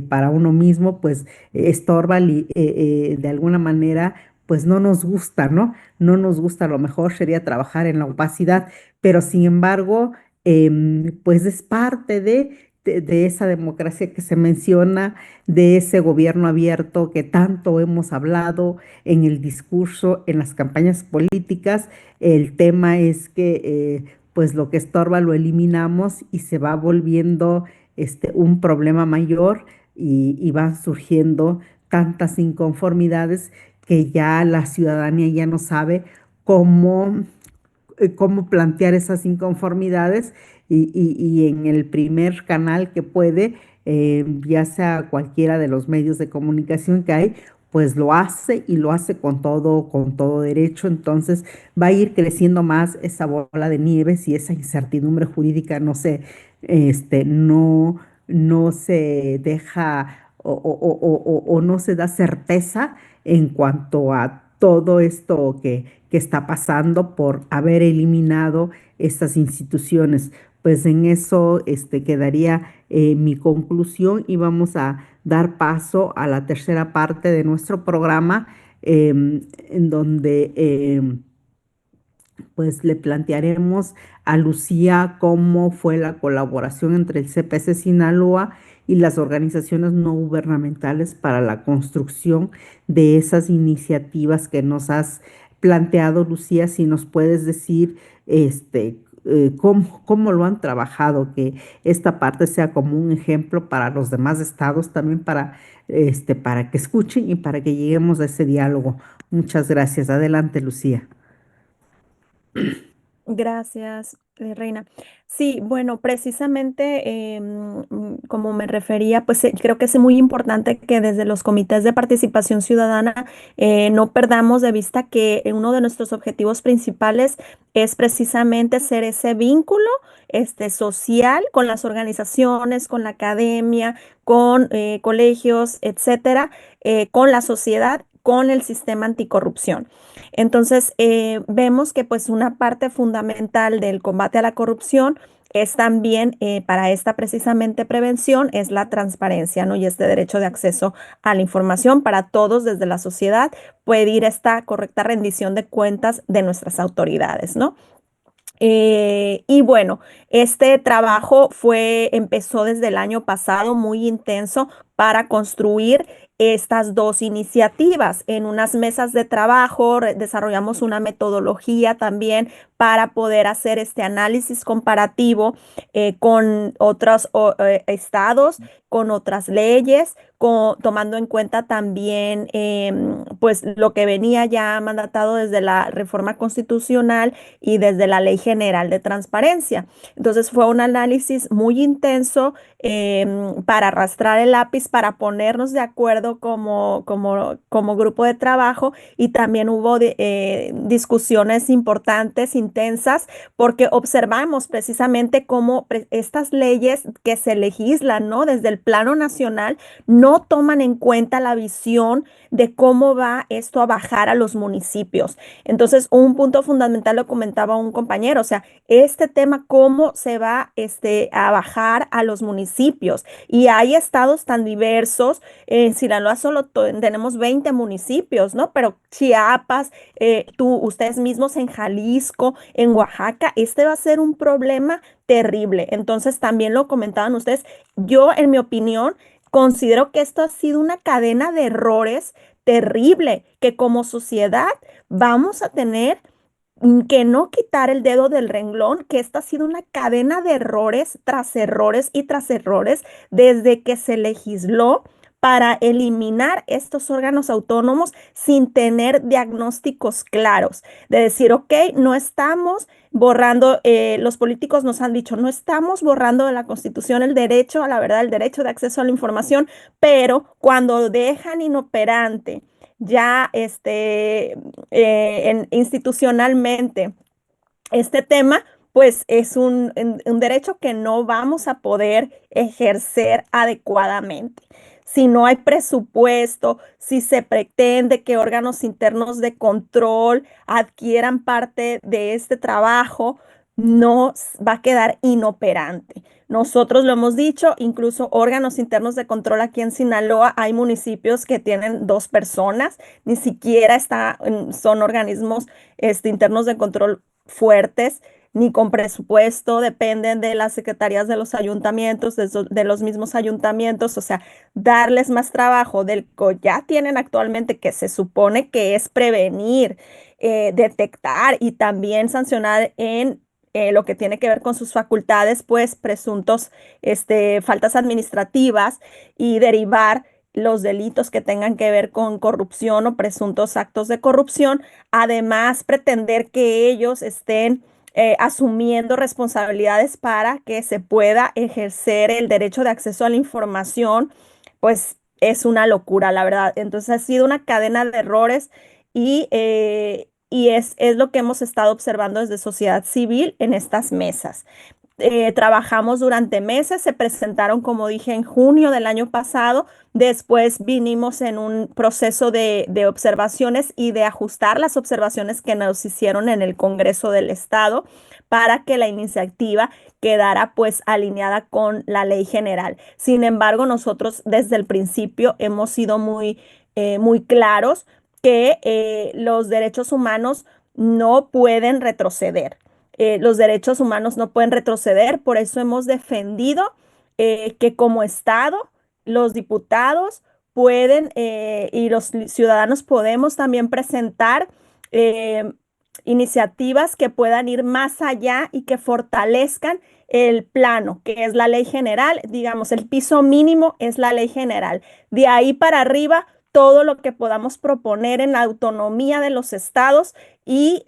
para uno mismo, pues estorba de alguna manera, pues no nos gusta, ¿no? No nos gusta, a lo mejor sería trabajar en la opacidad, pero sin embargo, pues es parte de esa democracia que se menciona, de ese gobierno abierto que tanto hemos hablado en el discurso, en las campañas políticas. El tema es que pues lo que estorba lo eliminamos y se va volviendo un problema mayor y van surgiendo tantas inconformidades que ya la ciudadanía ya no sabe cómo cómo plantear esas inconformidades y en el primer canal que puede, ya sea cualquiera de los medios de comunicación que hay, pues lo hace y lo hace con todo derecho. Entonces va a ir creciendo más esa bola de nieve si esa incertidumbre jurídica no se deja o no se da certeza en cuanto a todo esto que está pasando por haber eliminado estas instituciones. Pues en eso quedaría mi conclusión y vamos a dar paso a la tercera parte de nuestro programa, en donde pues le plantearemos a Lucía cómo fue la colaboración entre el CPC Sinaloa y las organizaciones no gubernamentales para la construcción de esas iniciativas que nos has planteado, Lucía. Si nos puedes decir cómo lo han trabajado, que esta parte sea como un ejemplo para los demás estados, también para que escuchen y para que lleguemos a ese diálogo. Muchas gracias. Adelante, Lucía. Gracias, Reina. Sí, bueno, precisamente como me refería, pues creo que es muy importante que desde los comités de participación ciudadana no perdamos de vista que uno de nuestros objetivos principales es precisamente ser ese vínculo social con las organizaciones, con la academia, con colegios, etcétera, con la sociedad, con el sistema anticorrupción. Entonces, vemos que pues una parte fundamental del combate a la corrupción es también para esta precisamente prevención, es la transparencia, ¿no? Y este derecho de acceso a la información para todos desde la sociedad, pedir esta correcta rendición de cuentas de nuestras autoridades, ¿no? Y bueno, este trabajo empezó desde el año pasado muy intenso para construir estas dos iniciativas. En unas mesas de trabajo desarrollamos una metodología también para poder hacer este análisis comparativo con otros estados, con otras leyes, tomando en cuenta también pues lo que venía ya mandatado desde la reforma constitucional y desde la Ley General de Transparencia. Entonces fue un análisis muy intenso para arrastrar el lápiz, para ponernos de acuerdo como grupo de trabajo y también hubo discusiones importantes, intensas, porque observamos precisamente cómo estas leyes que se legislan, ¿no? Desde el plano nacional no toman en cuenta la visión de cómo va esto a bajar a los municipios. Entonces, un punto fundamental lo comentaba un compañero, o sea, este tema, cómo se va a bajar a los municipios. Y hay estados tan diversos, en Sinaloa solo tenemos 20 municipios, ¿no? Pero Chiapas, ustedes mismos en Jalisco, en Oaxaca, este va a ser un problema terrible. Entonces, también lo comentaban ustedes, yo en mi opinión, considero que esto ha sido una cadena de errores terrible, que como sociedad vamos a tener que no quitar el dedo del renglón, que esta ha sido una cadena de errores tras errores y tras errores desde que se legisló para eliminar estos órganos autónomos sin tener diagnósticos claros, de decir, ok, no estamos borrando, los políticos nos han dicho, no estamos borrando de la Constitución el derecho a la verdad, el derecho de acceso a la información, pero cuando dejan inoperante ya institucionalmente este tema, pues es un derecho que no vamos a poder ejercer adecuadamente. Si no hay presupuesto, si se pretende que órganos internos de control adquieran parte de este trabajo, no va a quedar inoperante. Nosotros lo hemos dicho, incluso órganos internos de control aquí en Sinaloa, hay municipios que tienen 2 personas, ni siquiera son organismos internos de control fuertes, ni con presupuesto, dependen de las secretarías de los ayuntamientos, de los mismos ayuntamientos, o sea, darles más trabajo del que ya tienen actualmente, que se supone que es prevenir, detectar y también sancionar en lo que tiene que ver con sus facultades, pues presuntos faltas administrativas y derivar los delitos que tengan que ver con corrupción o presuntos actos de corrupción. Además, pretender que ellos estén asumiendo responsabilidades para que se pueda ejercer el derecho de acceso a la información, pues es una locura, la verdad. Entonces ha sido una cadena de errores y es lo que hemos estado observando desde sociedad civil en estas mesas. Trabajamos durante meses, se presentaron, como dije, en junio del año pasado. Después vinimos en un proceso de observaciones y de ajustar las observaciones que nos hicieron en el Congreso del Estado para que la iniciativa quedara pues alineada con la ley general. Sin embargo, nosotros desde el principio hemos sido muy claros que los derechos humanos no pueden retroceder. Los derechos humanos no pueden retroceder, por eso hemos defendido que como Estado, los diputados pueden y los ciudadanos podemos también presentar eh, iniciativas que puedan ir más allá y que fortalezcan el plano, que es la ley general, digamos, el piso mínimo es la ley general. De ahí para arriba, todo lo que podamos proponer en la autonomía de los estados y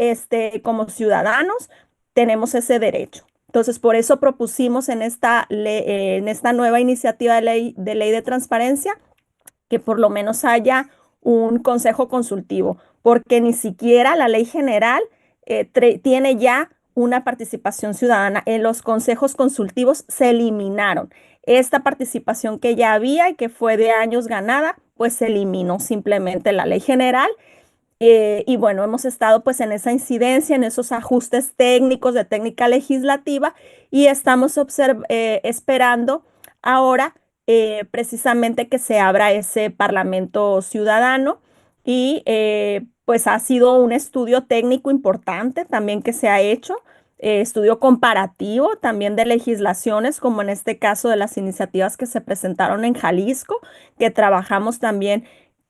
como ciudadanos tenemos ese derecho. Entonces, por eso propusimos en esta nueva iniciativa de ley de transparencia que por lo menos haya un consejo consultivo, porque ni siquiera la ley general tiene ya una participación ciudadana. En los consejos consultivos se eliminaron. Esta participación que ya había y que fue de años ganada, pues se eliminó simplemente la ley general. Y bueno, hemos estado pues en esa incidencia, en esos ajustes técnicos de técnica legislativa y estamos esperando ahora precisamente que se abra ese Parlamento Ciudadano y pues ha sido un estudio técnico importante también que se ha hecho, estudio comparativo también de legislaciones, como en este caso de las iniciativas que se presentaron en Jalisco, que trabajamos también.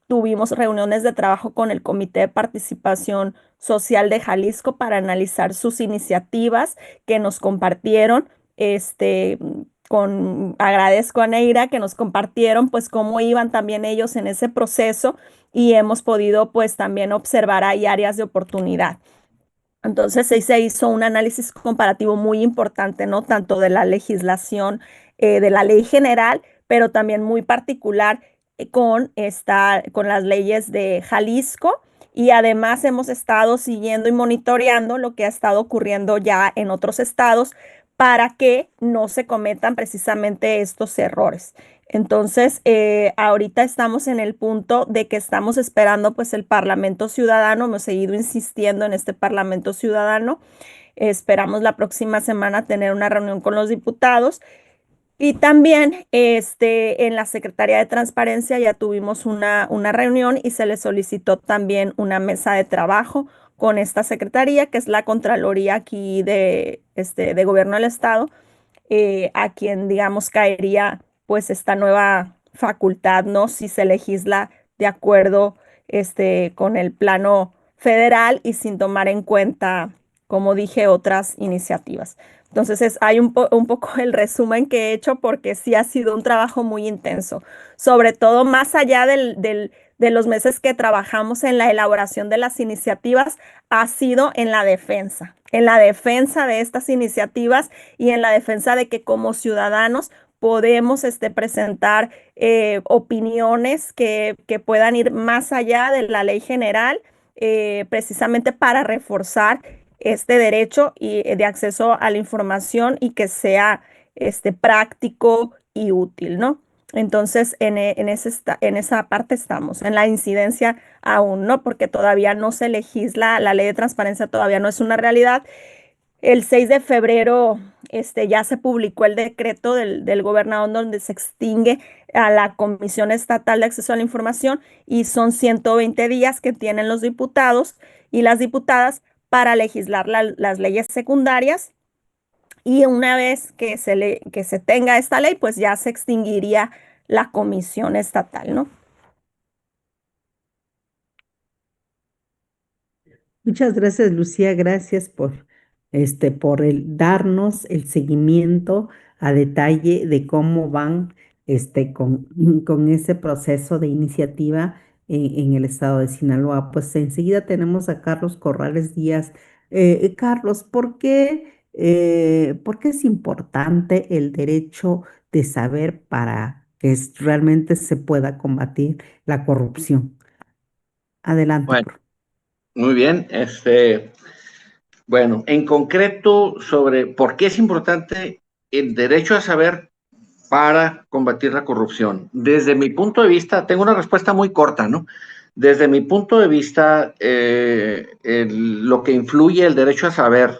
Tuvimos reuniones de trabajo con el Comité de Participación Social de Jalisco para analizar sus iniciativas que nos compartieron. Agradezco a Neira que nos compartieron pues cómo iban también ellos en ese proceso y hemos podido pues también observar ahí áreas de oportunidad. Entonces ahí se hizo un análisis comparativo muy importante, ¿no? Tanto de la legislación, de la ley general, pero también muy particular con las leyes de Jalisco. Y además hemos estado siguiendo y monitoreando lo que ha estado ocurriendo ya en otros estados para que no se cometan precisamente estos errores. Entonces, ahorita estamos en el punto de que estamos esperando pues el Parlamento Ciudadano. Hemos seguido insistiendo en este Parlamento Ciudadano. Esperamos la próxima semana tener una reunión con los diputados. Y también en la Secretaría de Transparencia ya tuvimos una reunión y se le solicitó también una mesa de trabajo con esta secretaría, que es la Contraloría aquí de Gobierno del Estado, a quien, digamos, caería pues esta nueva facultad, ¿no? Si se legisla de acuerdo con el plano federal y sin tomar en cuenta, como dije, otras iniciativas. Entonces, hay un poco el resumen que he hecho porque sí ha sido un trabajo muy intenso, sobre todo más allá de los meses que trabajamos en la elaboración de las iniciativas, ha sido en la defensa de estas iniciativas y en la defensa de que como ciudadanos podemos presentar opiniones que puedan ir más allá de la ley general, precisamente para reforzar este derecho de acceso a la información y que sea práctico y útil, ¿no? Entonces, en esa parte estamos, en la incidencia aún, ¿no? Porque todavía no se legisla, la ley de transparencia todavía no es una realidad. El 6 de febrero ya se publicó el decreto del gobernador donde se extingue a la Comisión Estatal de Acceso a la Información y son 120 días que tienen los diputados y las diputadas para legislar las leyes secundarias y una vez que se tenga esta ley, pues ya se extinguiría la Comisión Estatal, ¿no? Muchas gracias, Lucía. Gracias por darnos el seguimiento a detalle de cómo van con ese proceso de iniciativa en el estado de Sinaloa. Pues enseguida tenemos a Carlos Corrales Díaz. Carlos, ¿por qué es importante el derecho de saber para que realmente se pueda combatir la corrupción? Adelante. Bueno, muy bien. Bueno, en concreto sobre por qué es importante el derecho a saber para combatir la corrupción. Desde mi punto de vista, tengo una respuesta muy corta, ¿no? Desde mi punto de vista, lo que influye el derecho a saber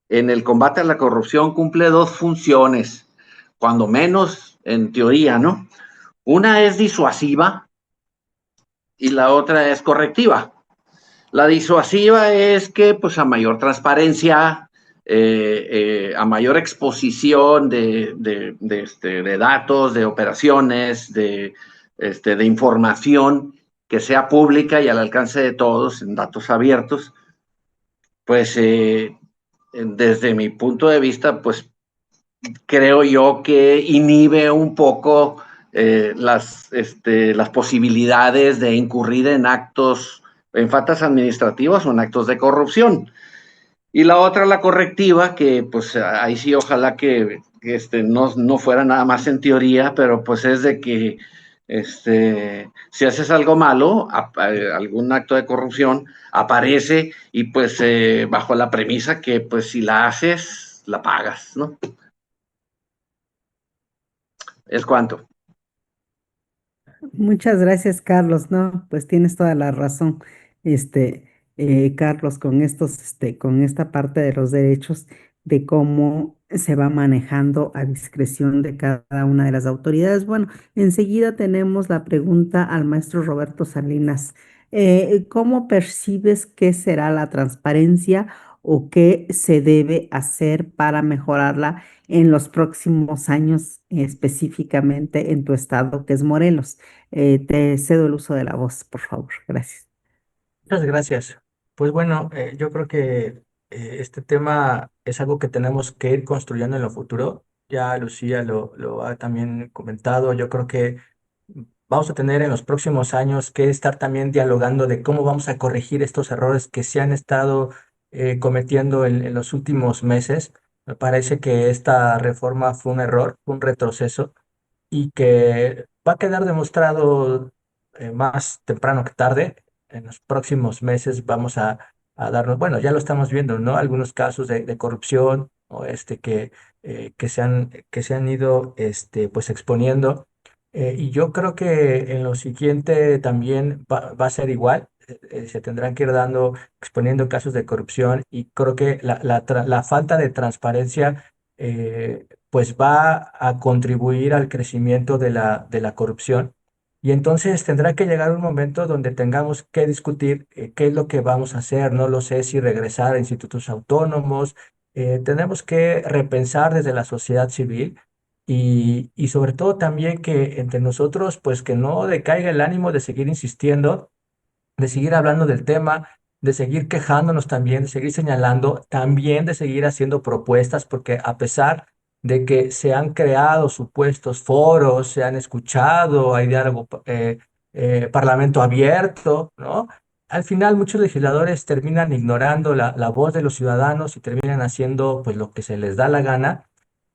en el combate a la corrupción cumple dos funciones, cuando menos en teoría, ¿no? Una es disuasiva y la otra es correctiva. La disuasiva es que, pues, a mayor transparencia, a mayor exposición de datos, de operaciones, de información que sea pública y al alcance de todos, en datos abiertos, pues, desde mi punto de vista, pues, creo yo que inhibe un poco las posibilidades de incurrir en faltas administrativas o en actos de corrupción. Y la otra, la correctiva, que pues ahí sí ojalá que no fuera nada más en teoría, pero pues es de que si haces algo malo, algún acto de corrupción, aparece y pues bajo la premisa que pues si la haces, la pagas, ¿no? Es cuanto. Muchas gracias, Carlos. No, pues tienes toda la razón, este, Carlos, con esta parte de los derechos, de cómo se va manejando a discreción de cada una de las autoridades. Bueno, enseguida tenemos la pregunta al maestro Roberto Salinas. ¿Cómo percibes que será la transparencia o qué se debe hacer para mejorarla en los próximos años, específicamente en tu estado, que es Morelos? Te cedo el uso de la voz, por favor. Gracias. Muchas gracias. Pues bueno, yo creo que este tema es algo que tenemos que ir construyendo en lo futuro. Ya Lucía lo ha también comentado. Yo creo que vamos a tener en los próximos años que estar también dialogando de cómo vamos a corregir estos errores que se han estado cometiendo en los últimos meses. Me parece que esta reforma fue un error, fue un retroceso y que va a quedar demostrado más temprano que tarde. En los próximos meses vamos a darnos, bueno, ya lo estamos viendo, ¿no? Algunos casos de corrupción o que se han ido pues exponiendo. Y yo creo que en lo siguiente también va a ser igual. Se tendrán que ir exponiendo casos de corrupción y creo que la falta de transparencia pues va a contribuir al crecimiento de la corrupción. Y entonces tendrá que llegar un momento donde tengamos que discutir qué es lo que vamos a hacer. No lo sé si regresar a institutos autónomos. Tenemos que repensar desde la sociedad civil y sobre todo también que entre nosotros, pues que no decaiga el ánimo de seguir insistiendo, de seguir hablando del tema, de seguir quejándonos también, de seguir señalando, también de seguir haciendo propuestas, porque a pesar de que se han creado supuestos foros, se han escuchado, hay diálogo, parlamento abierto, ¿no? Al final muchos legisladores terminan ignorando la voz de los ciudadanos y terminan haciendo pues lo que se les da la gana,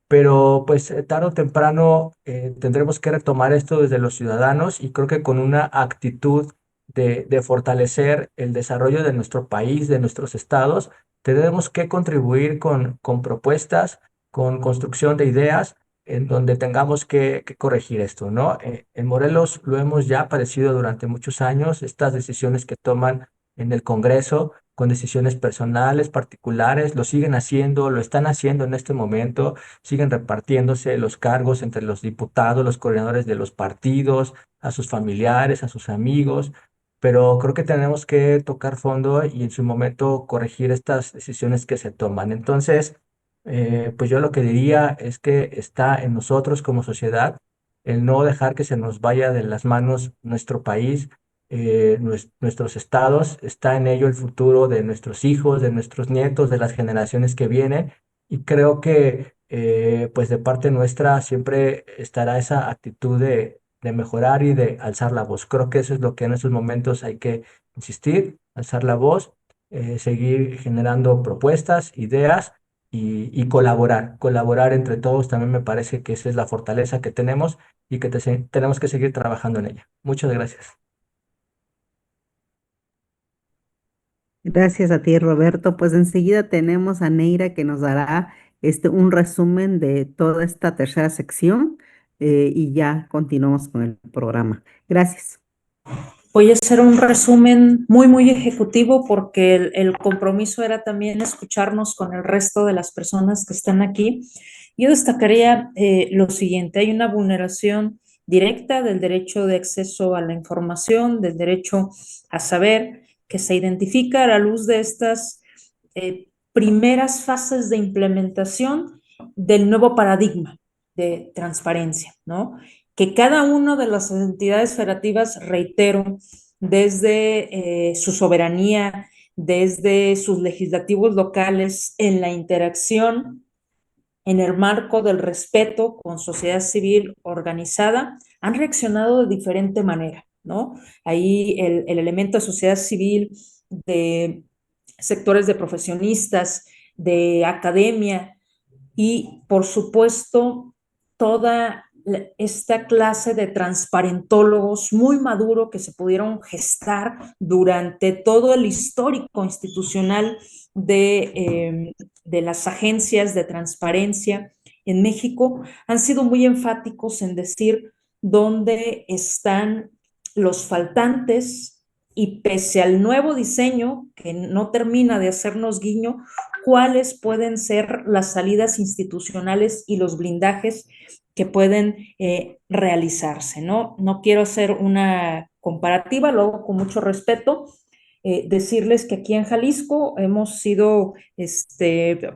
pero pues tarde o temprano tendremos que retomar esto desde los ciudadanos y creo que con una actitud de fortalecer el desarrollo de nuestro país, de nuestros estados, tenemos que contribuir con propuestas, con construcción de ideas en donde tengamos que corregir esto, ¿no? En Morelos lo hemos ya padecido durante muchos años, estas decisiones que toman en el Congreso con decisiones personales, particulares, lo siguen haciendo, lo están haciendo en este momento, siguen repartiéndose los cargos entre los diputados, los coordinadores de los partidos, a sus familiares, a sus amigos, pero creo que tenemos que tocar fondo y en su momento corregir estas decisiones que se toman. Entonces, pues yo lo que diría es que está en nosotros como sociedad el no dejar que se nos vaya de las manos nuestro país, nuestros estados, está en ello el futuro de nuestros hijos, de nuestros nietos, de las generaciones que vienen. Y creo que pues de parte nuestra siempre estará esa actitud de mejorar y de alzar la voz. Creo que eso es lo que en estos momentos hay que insistir, alzar la voz, seguir generando propuestas, ideas y colaborar entre todos. También me parece que esa es la fortaleza que tenemos y que tenemos que seguir trabajando en ella. Muchas gracias. Gracias a ti, Roberto. Pues enseguida tenemos a Neira que nos dará un resumen de toda esta tercera sección, y ya continuamos con el programa. Gracias. Voy a hacer un resumen muy ejecutivo porque el compromiso era también escucharnos con el resto de las personas que están aquí. Yo destacaría lo siguiente: hay una vulneración directa del derecho de acceso a la información, del derecho a saber, que se identifica a la luz de estas primeras fases de implementación del nuevo paradigma de transparencia, ¿no? Que cada una de las entidades federativas, reitero, desde su soberanía, desde sus legislativos locales, en la interacción, en el marco del respeto con sociedad civil organizada, han reaccionado de diferente manera, ¿no? Ahí el elemento de sociedad civil, de sectores de profesionistas, de academia y, por supuesto, toda esta clase de transparentólogos muy maduro que se pudieron gestar durante todo el histórico institucional de las agencias de transparencia en México, han sido muy enfáticos en decir dónde están los faltantes y, pese al nuevo diseño que no termina de hacernos guiño, cuáles pueden ser las salidas institucionales y los blindajes que pueden realizarse, ¿no? No quiero hacer una comparativa, lo hago con mucho respeto. Decirles que aquí en Jalisco hemos sido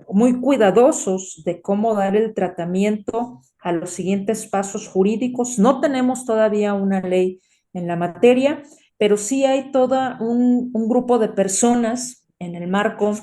muy cuidadosos de cómo dar el tratamiento a los siguientes pasos jurídicos. No tenemos todavía una ley en la materia, pero sí hay todo un grupo de personas en el marco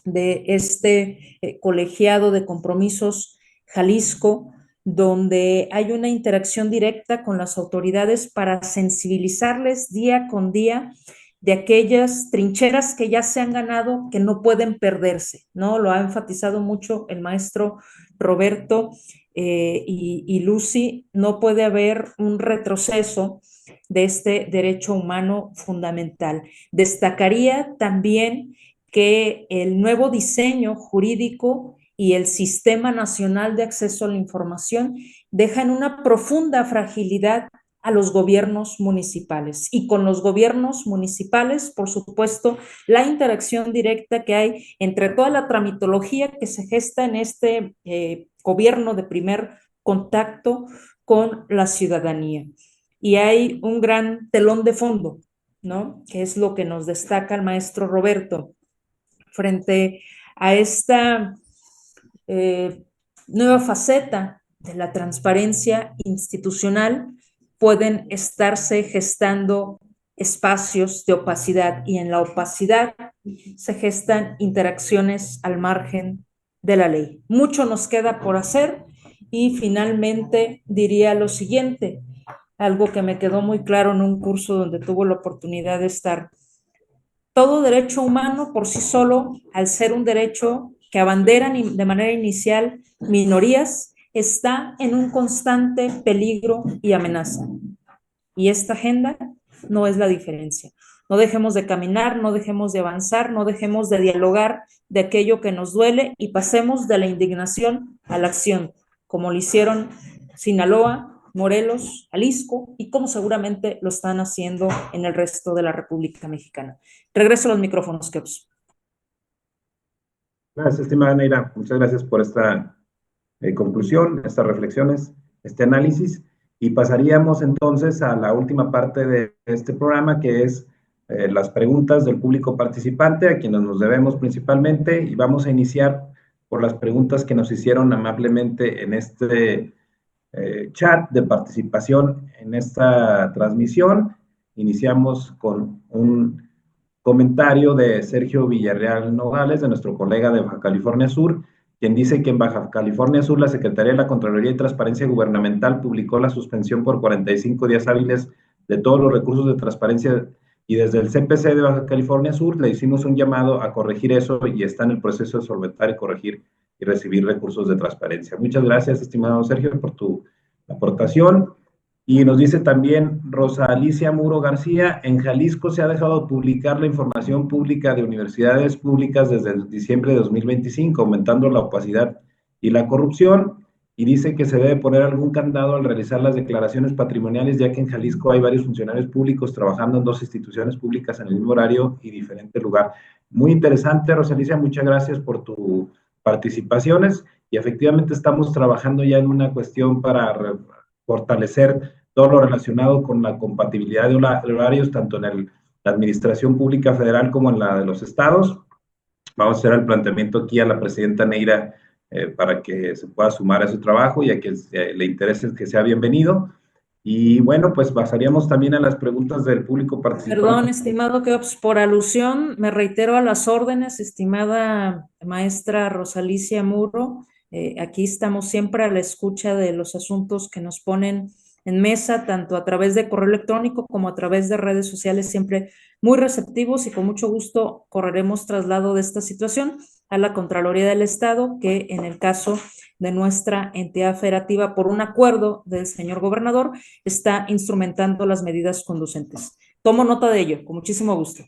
de este colegiado de compromisos Jalisco, donde hay una interacción directa con las autoridades para sensibilizarles día con día de aquellas trincheras que ya se han ganado, que no pueden perderse, ¿no? Lo ha enfatizado mucho el maestro Roberto y Lucy. No puede haber un retroceso de este derecho humano fundamental. Destacaría también que el nuevo diseño jurídico y el Sistema Nacional de Acceso a la Información dejan una profunda fragilidad a los gobiernos municipales. Y con los gobiernos municipales, por supuesto, la interacción directa que hay entre toda la tramitología que se gesta en este gobierno de primer contacto con la ciudadanía. Y hay un gran telón de fondo, ¿no? Que es lo que nos destaca el maestro Roberto frente a esta nueva faceta de la transparencia institucional. Pueden estarse gestando espacios de opacidad y en la opacidad se gestan interacciones al margen de la ley. Mucho nos queda por hacer y finalmente diría lo siguiente, algo que me quedó muy claro en un curso donde tuve la oportunidad de estar. Todo derecho humano por sí solo, al ser un derecho que abanderan de manera inicial minorías, está en un constante peligro y amenaza. Y esta agenda no es la diferencia. No dejemos de caminar, no dejemos de avanzar, no dejemos de dialogar de aquello que nos duele y pasemos de la indignación a la acción, como lo hicieron Sinaloa, Morelos, Jalisco y como seguramente lo están haciendo en el resto de la República Mexicana. Regreso a los micrófonos, Keops. Gracias, estimada Neira. Muchas gracias por esta conclusión, estas reflexiones, este análisis. Y pasaríamos entonces a la última parte de este programa, que es las preguntas del público participante, a quienes nos debemos principalmente, y vamos a iniciar por las preguntas que nos hicieron amablemente en este chat de participación en esta transmisión. Iniciamos con un comentario de Sergio Villarreal Nogales, de nuestro colega de Baja California Sur, quien dice que en Baja California Sur la Secretaría de la Contraloría y Transparencia Gubernamental publicó la suspensión por 45 días hábiles de todos los recursos de transparencia y desde el CPC de Baja California Sur le hicimos un llamado a corregir eso y está en el proceso de solventar y corregir y recibir recursos de transparencia. Muchas gracias, estimado Sergio, por tu aportación. Y nos dice también Rosa Alicia Muro García, en Jalisco se ha dejado de publicar la información pública de universidades públicas desde diciembre de 2025, aumentando la opacidad y la corrupción, y dice que se debe poner algún candado al realizar las declaraciones patrimoniales, ya que en Jalisco hay varios funcionarios públicos trabajando en dos instituciones públicas en el mismo horario y diferente lugar. Muy interesante, Rosa Alicia, muchas gracias por tus participaciones, y efectivamente estamos trabajando ya en una cuestión para fortalecer todo lo relacionado con la compatibilidad de horarios, tanto en la administración pública federal como en la de los estados. Vamos a hacer el planteamiento aquí a la presidenta Neira para que se pueda sumar a su trabajo y a quien le interese que sea bienvenido. Y bueno, pues pasaríamos también a las preguntas del público participante. Perdón, estimado Keops, por alusión, me reitero a las órdenes, estimada maestra Rosalicia Muro. Aquí estamos siempre a la escucha de los asuntos que nos ponen en mesa, tanto a través de correo electrónico como a través de redes sociales, siempre muy receptivos y con mucho gusto correremos traslado de esta situación. a la Contraloría del Estado, que en el caso de nuestra entidad federativa, por un acuerdo del señor gobernador, está instrumentando las medidas conducentes. Tomo nota de ello, con muchísimo gusto.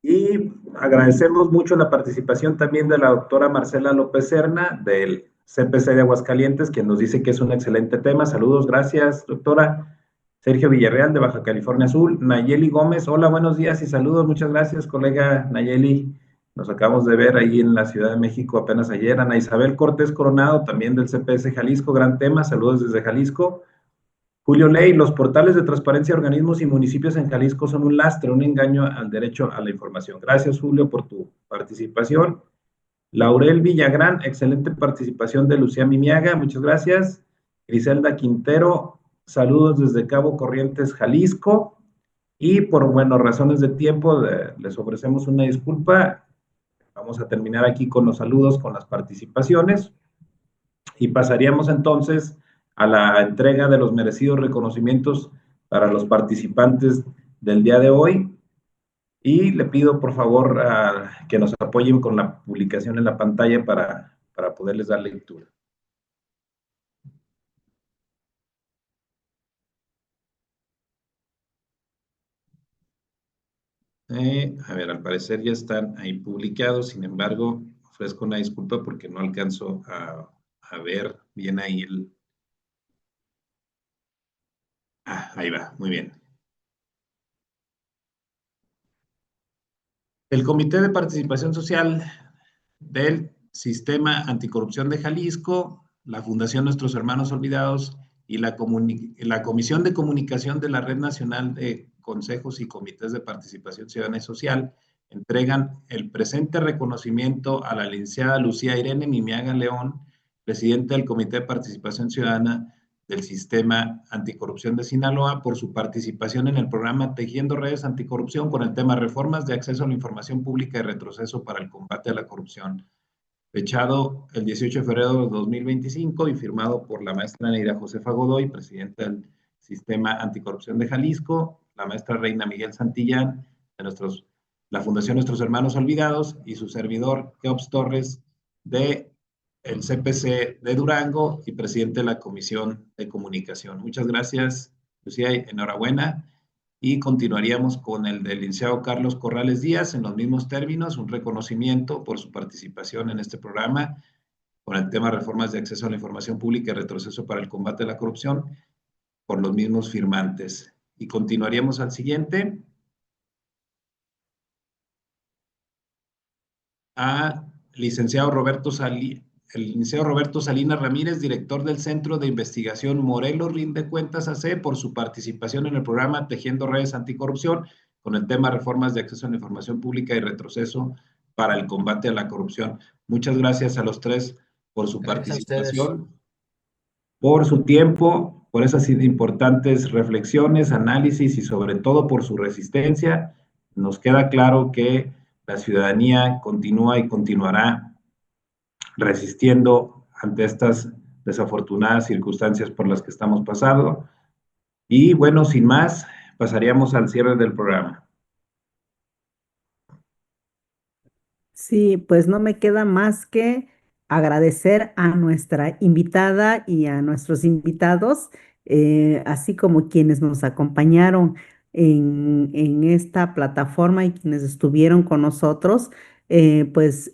Y agradecemos mucho la participación también de la doctora Marcela López Serna del CPC de Aguascalientes, quien nos dice que es un excelente tema. Saludos, gracias, doctora. Sergio Villarreal de Baja California Sur. Nayeli Gómez, hola, buenos días y saludos. Muchas gracias, colega Nayeli. Nos acabamos de ver ahí en la Ciudad de México apenas ayer. Ana Isabel Cortés Coronado, también del CPS Jalisco, gran tema. Saludos desde Jalisco. Julio Ley, los portales de transparencia de organismos y municipios en Jalisco son un lastre, un engaño al derecho a la información. Gracias, Julio, por tu participación. Laurel Villagrán, excelente participación de Lucía Mimiaga, muchas gracias. Griselda Quintero, saludos desde Cabo Corrientes, Jalisco. Y por, bueno, razones de tiempo, les ofrecemos una disculpa. Vamos a terminar aquí con los saludos, con las participaciones. Y pasaríamos entonces a la entrega de los merecidos reconocimientos para los participantes del día de hoy. Y le pido, por favor, que nos apoyen con la publicación en la pantalla para poderles dar lectura. A ver, al parecer ya están ahí publicados, sin embargo, ofrezco una disculpa porque no alcanzo a ver bien ahí el... ahí va, muy bien. El Comité de Participación Social del Sistema Anticorrupción de Jalisco, la Fundación Nuestros Hermanos Olvidados y la Comisión de Comunicación de la Red Nacional de Consejos y Comités de Participación Ciudadana y Social entregan el presente reconocimiento a la licenciada Lucía Irene Mimiaga León, presidenta del Comité de Participación Ciudadana del Sistema Anticorrupción de Sinaloa, por su participación en el programa Tejiendo Redes Anticorrupción con el tema Reformas de Acceso a la Información Pública y Retroceso para el Combate a la Corrupción, fechado el 18 de febrero de 2025 y firmado por la maestra Neida Josefa Godoy, presidenta del Sistema Anticorrupción de Jalisco, la maestra Reina Miguel Santillán, de la Fundación Nuestros Hermanos Olvidados, y su servidor, Keops Torres, de el CPC de Durango y presidente de la Comisión de Comunicación. Muchas gracias, Lucía, enhorabuena. Y continuaríamos con el del licenciado Carlos Corrales Díaz, en los mismos términos, un reconocimiento por su participación en este programa con el tema Reformas de Acceso a la Información Pública y Retroceso para el Combate a la Corrupción, por los mismos firmantes. Y continuaríamos al siguiente. El licenciado Roberto Salinas Ramírez, director del Centro de Investigación Morelos Rinde Cuentas AC, por su participación en el programa Tejiendo Redes Anticorrupción con el tema Reformas de Acceso a la Información Pública y Retroceso para el Combate a la Corrupción. Muchas gracias a los tres por su participación, por su tiempo, por esas importantes reflexiones, análisis y sobre todo por su resistencia. Nos queda claro que la ciudadanía continúa y continuará resistiendo ante estas desafortunadas circunstancias por las que estamos pasando. Y bueno, sin más, pasaríamos al cierre del programa. Sí, pues no me queda más que agradecer a nuestra invitada y a nuestros invitados, así como quienes nos acompañaron en esta plataforma y quienes estuvieron con nosotros, pues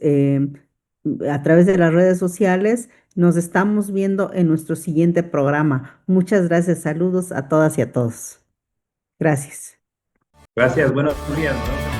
a través de las redes sociales. Nos estamos viendo en nuestro siguiente programa. Muchas gracias, saludos a todas y a todos. Gracias. Gracias, buenos días, ¿no?